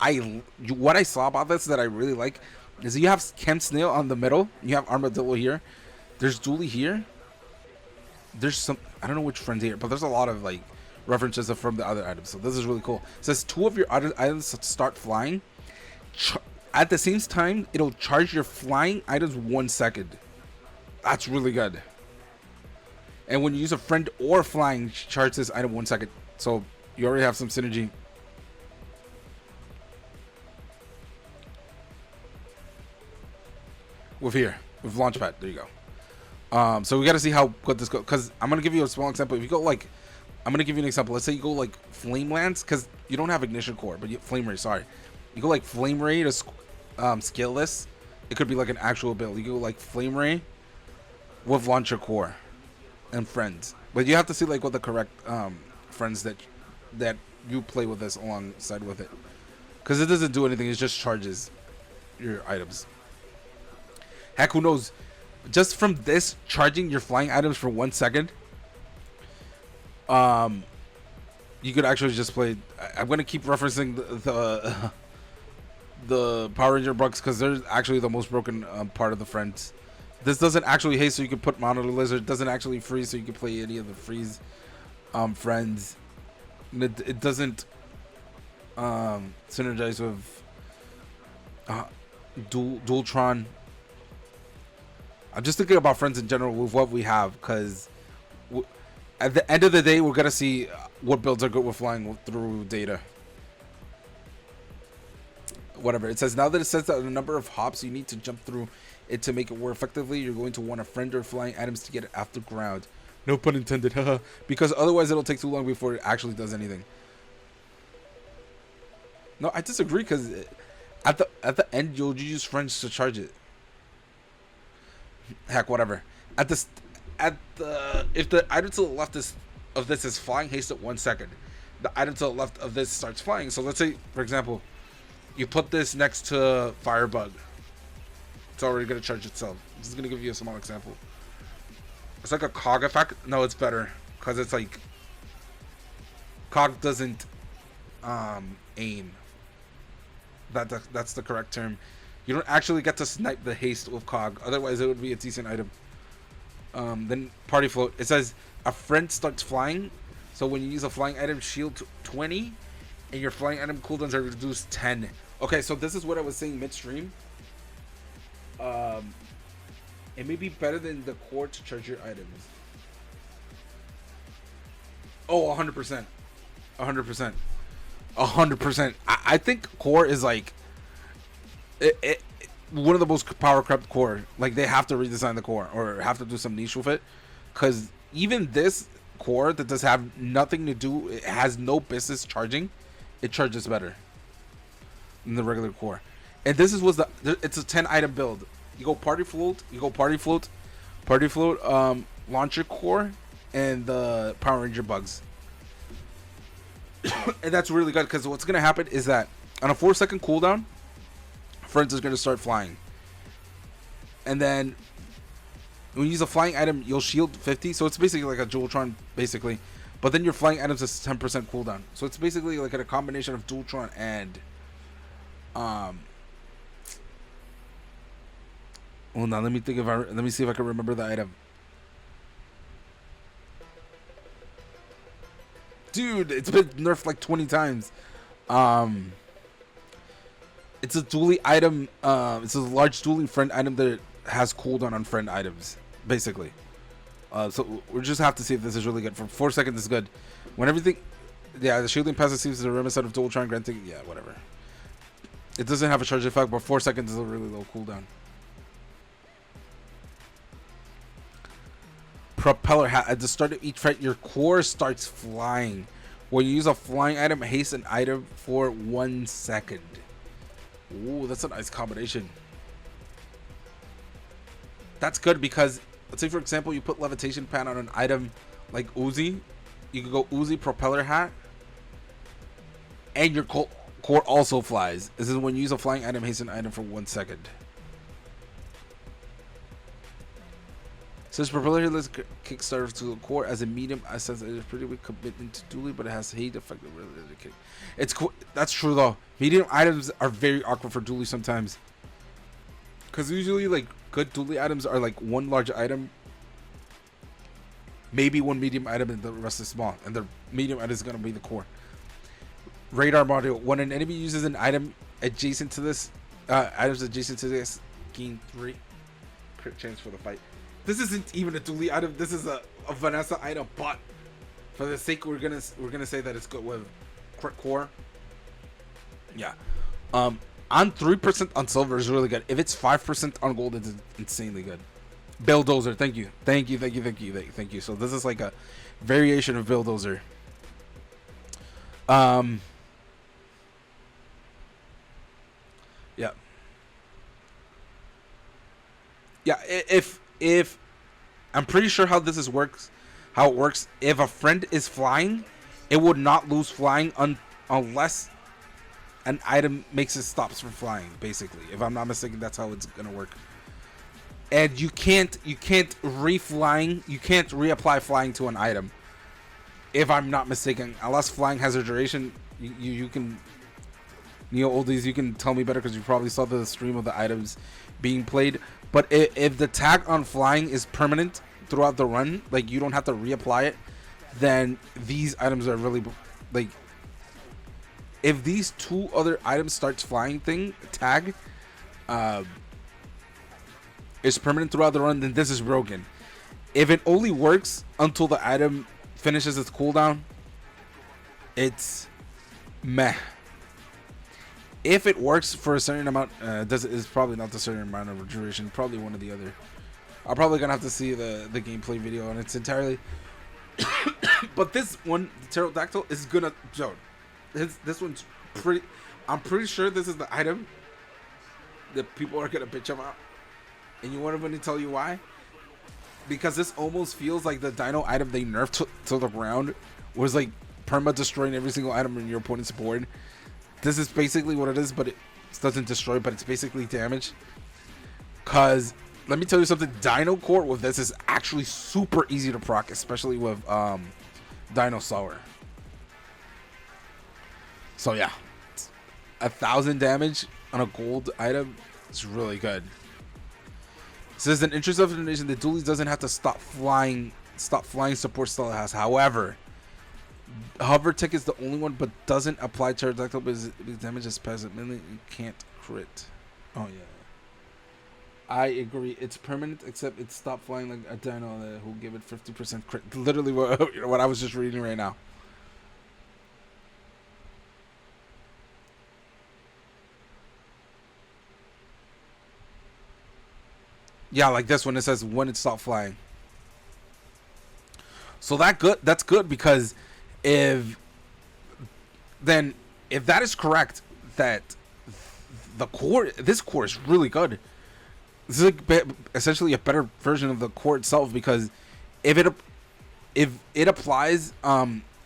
What I saw about this that I really like is you have Chem Snail on the middle. You have Armadillo here. There's Dooley here. There's some, I don't know which friends here, but there's a lot of like references from the other items. So this is really cool. It says 2 of your other items start flying. At the same time, it'll charge your flying items 1 second. That's really good. And when you use a friend or flying, charge this item 1 second. So you already have some synergy. With Launchpad. There you go. So we got to see how good this goes. Because I'm going to give you a small example. If you go like, I'm going to give you an example. Let's say you go like Flame Lance. Because you don't have Ignition Core. But Flame Ray, sorry. You go like Flame Ray to scale this. It could be like an actual build. You go like Flame Ray with Launcher Core and friends. But you have to see like what the correct friends that you play with this alongside with it. Because it doesn't do anything. It just charges your items. Heck, who knows? Just from this charging your flying items for 1 second, you could actually just play. I'm gonna keep referencing the Power Ranger bugs because they're actually the most broken part of the friends. This doesn't actually haste, so you can put Monitor Lizard. It doesn't actually freeze, so you can play any of the freeze friends. And it doesn't synergize with Dualtron. I'm just thinking about friends in general with what we have, because at the end of the day, we're gonna see what builds are good with flying through data. Whatever it says, now that it says that the number of hops you need to jump through it to make it work effectively, you're going to want a friend or flying items to get it off the ground. No pun intended, haha. Because otherwise it'll take too long before it actually does anything. No, I disagree, because at the end you'll use friends to charge it. Heck, whatever. If the item to the left of this is flying haste at 1 second, the item to the left of this starts flying. So let's say, for example, you put this next to Firebug. It's already going to charge itself. This is going to give you a small example. It's like a cog effect. No, it's better, because it's like cog doesn't aim. That's the correct term. You don't actually get to snipe the haste with cog. Otherwise, it would be a decent item. Then party float. It says a friend starts flying. So when you use a flying item, shield 20, and your flying item cooldowns are reduced 10. Okay, so this is what I was saying midstream. It may be better than the core to charge your items. Oh, 100%. 100%. 100%. I think core is like one of the most power crept core. Like, they have to redesign the core or have to do some niche with it, because even this core that does have nothing to do, it has no business charging, it charges better than the regular core. And this was it's a 10 item build. You go party float, launcher core, and the Power Ranger bugs. And that's really good, because what's gonna happen is that on a 4-second cooldown, friends is gonna start flying. And then when you use a flying item, you'll shield 50, so it's basically like a Dualtron, basically. But then your flying items is 10% cooldown, so it's basically like a combination of Dualtron and hold on, let me see if I can remember the item. Dude, it's been nerfed like 20 times. It's a dually item. It's a large dually friend item that has cooldown on friend items, basically. So we just have to see if this is really good. For 4 seconds, it's good. When everything, yeah, the shielding passive seems to reminiscent of Dualtron granting. Yeah, whatever. It doesn't have a charge effect, but 4 seconds is a really low cooldown. Propeller hat. At the start of each fight, your core starts flying. When you use a flying item, haste an item for 1 second. Ooh, that's a nice combination. That's good, because let's say, for example, you put levitation pan on an item like Uzi. You can go Uzi propeller hat, and your core also flies. This is when you use a flying item, haste an item for 1 second. Since propeller here, let's kickstarter to the core as a medium. I sense it is pretty weak commitment to dually, but it has hate effect. It's cool. That's true though. Medium items are very awkward for dually sometimes, because usually like good dually items are like one large item, maybe one medium item, and the rest is small. And the medium item is gonna be the core. Radar module. When an enemy uses an item adjacent to this, items adjacent to this gain 3 crit chance for the fight. This isn't even a dually item. This is a Vanessa item, but for the sake, we're gonna say that it's good with crit core. Yeah. On 3% on silver is really good. If it's 5% on gold, it's insanely good. Bulldozer, thank you. So this is like a variation of Bulldozer. Yeah. Yeah, if I'm pretty sure how it works, if a friend is flying, it would not lose flying unless an item makes it stops from flying, basically. If I'm not mistaken, that's how it's gonna work. And you can't reapply flying to an item, if I'm not mistaken, unless flying has a duration. You can Neo Oldies, you can tell me better because you probably saw the stream of the items being played. But if the tag on flying is permanent throughout the run, like you don't have to reapply it, then these items are really like. If these two other items starts flying tag is permanent throughout the run, then this is broken. If it only works until the item finishes its cooldown, it's meh. If it works for a certain amount, is probably not the certain amount of duration. Probably one or the other. I'm probably gonna have to see the gameplay video, and it's entirely. But this one, the pterodactyl, is gonna. Joe, this one's pretty. I'm pretty sure this is the item that people are gonna bitch about, and you want me to tell you why? Because this almost feels like the dino item they nerfed to the ground was like perma destroying every single item in your opponent's board. This is basically what it is, but it doesn't destroy, but it's basically damage. Cause let me tell you something, Dino Core with this is actually super easy to proc, especially with Dino Soar. So yeah, 1,000 damage on a gold item is really good. It says in interest of information, the dualies doesn't have to stop flying support Stelle has. However, hover tick is the only one, but doesn't apply pterodactyl because damage is passive. Mainly you can't crit. Oh yeah, I agree. It's permanent, except it stopped flying like a dino that who give it 50% crit. Literally what I was just reading right now. Yeah, like this one, it says when it stopped flying. So that's good because if that is correct, that this core is really good. This is like essentially a better version of the core itself, because if it applies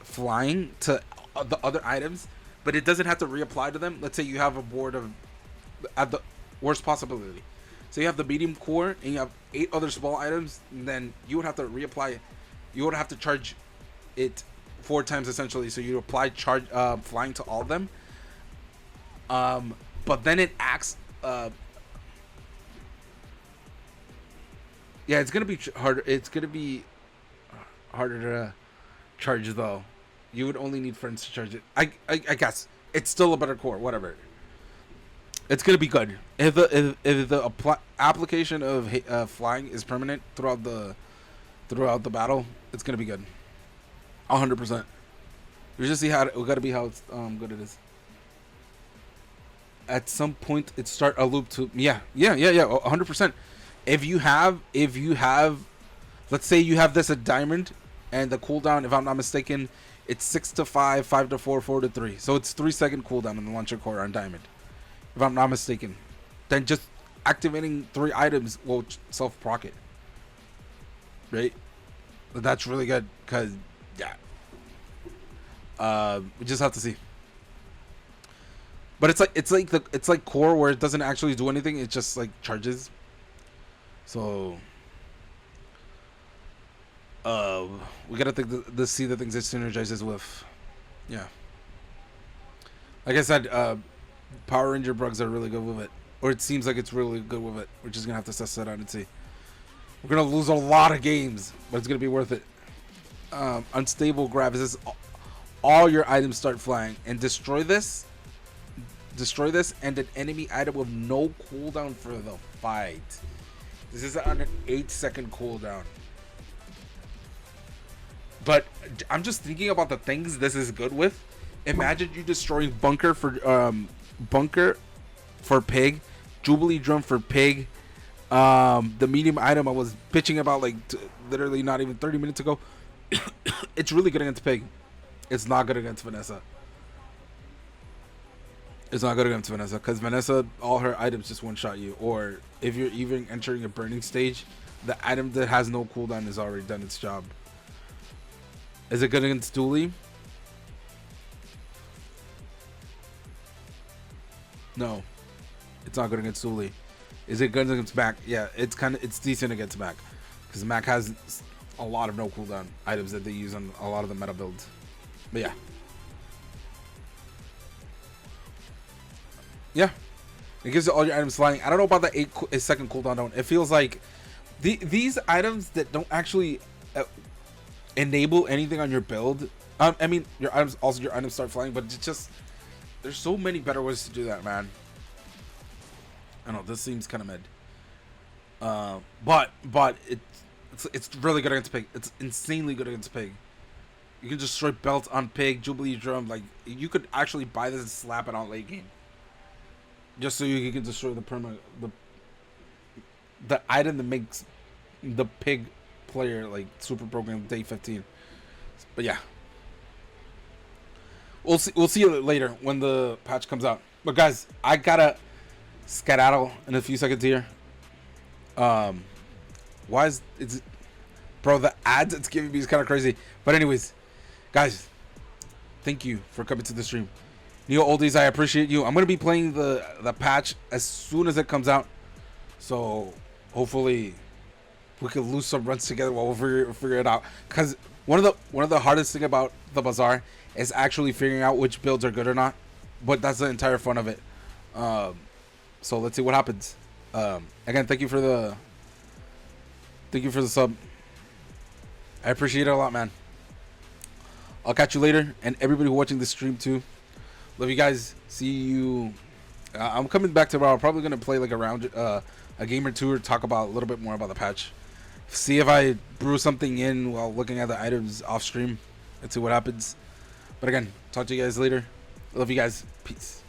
flying to the other items, but it doesn't have to reapply to them. Let's say you have a board of at the worst possibility. So you have the medium core and you have 8 other small items, and then you would have to reapply it. You would have to charge it 4 times essentially. So you apply flying to all of them. But then it acts. Yeah, it's gonna be harder. It's gonna be harder to charge though. You would only need friends to charge it. I guess it's still a better core. Whatever. It's gonna be good if the application of flying is permanent throughout the battle. It's gonna be good, 100%. We just see how we gotta be how good it is. At some point, it start a loop to 100%. If you have, let's say you have this at diamond, and the cooldown, if I'm not mistaken, it's 6 to 5, 5 to 4, 4 to 3. So it's 3-second cooldown on the launcher core on diamond, if I'm not mistaken. Then just activating 3 items will self-proc it. Right? But that's really good, because, yeah. We just have to see. But it's like core where it doesn't actually do anything. It just like charges. So we gotta think to see the things it synergizes with. Yeah. Like I said, Power Ranger Brugs are really good with it, or it seems like it's really good with it. We're just gonna have to test that out and see. We're gonna lose a lot of games, but it's gonna be worth it. Unstable grab is this, all your items start flying, and destroy this, and an enemy item with no cooldown for the fight. This is on an 8-second cooldown. But I'm just thinking about the things this is good with. Imagine you destroying bunker for pig, Jubilee drum for pig. The medium item I was bitching about like literally not even 30 minutes ago. It's really good against pig. It's not good against Vanessa. It's not good against Vanessa, because Vanessa, all her items just one-shot you. Or if you're even entering a burning stage, the item that has no cooldown has already done its job. Is it good against Dooley? No. It's not good against Dooley. Is it good against Mac? Yeah, it's decent against Mac. Because Mac has a lot of no cooldown items that they use on a lot of the meta builds. But yeah. Yeah, it gives you all your items flying. I don't know about the 8-second cooldown. Don't. It feels like these items that don't actually enable anything on your build. I mean, your items start flying, but it's just there's so many better ways to do that, man. I know this seems kind of mid. But it's really good against Pig. It's insanely good against Pig. You can destroy belt on Pig, Jubilee Drum. Like, you could actually buy this and slap it on late game, just so you can destroy the item that makes the Pig player like super broken day 15. But yeah, we'll see you later when the patch comes out. But guys, I gotta skedaddle in a few seconds here. Why is it's bro, the ads it's giving me is kind of crazy. But anyways, guys, thank you for coming to the stream. Neo Oldies, I appreciate you. I'm gonna be playing the patch as soon as it comes out, so hopefully we can lose some runs together while we figure it out. Cause one of the hardest thing about the Bazaar is actually figuring out which builds are good or not. But that's the entire fun of it. So let's see what happens. Again, thank you for the sub. I appreciate it a lot, man. I'll catch you later, and everybody who watching this stream too. Love you guys. See you. I'm coming back tomorrow. I'm probably gonna play like a game or two, or talk about a little bit more about the patch. See if I brew something in while looking at the items off stream, and see what happens. But again, talk to you guys later. Love you guys. Peace.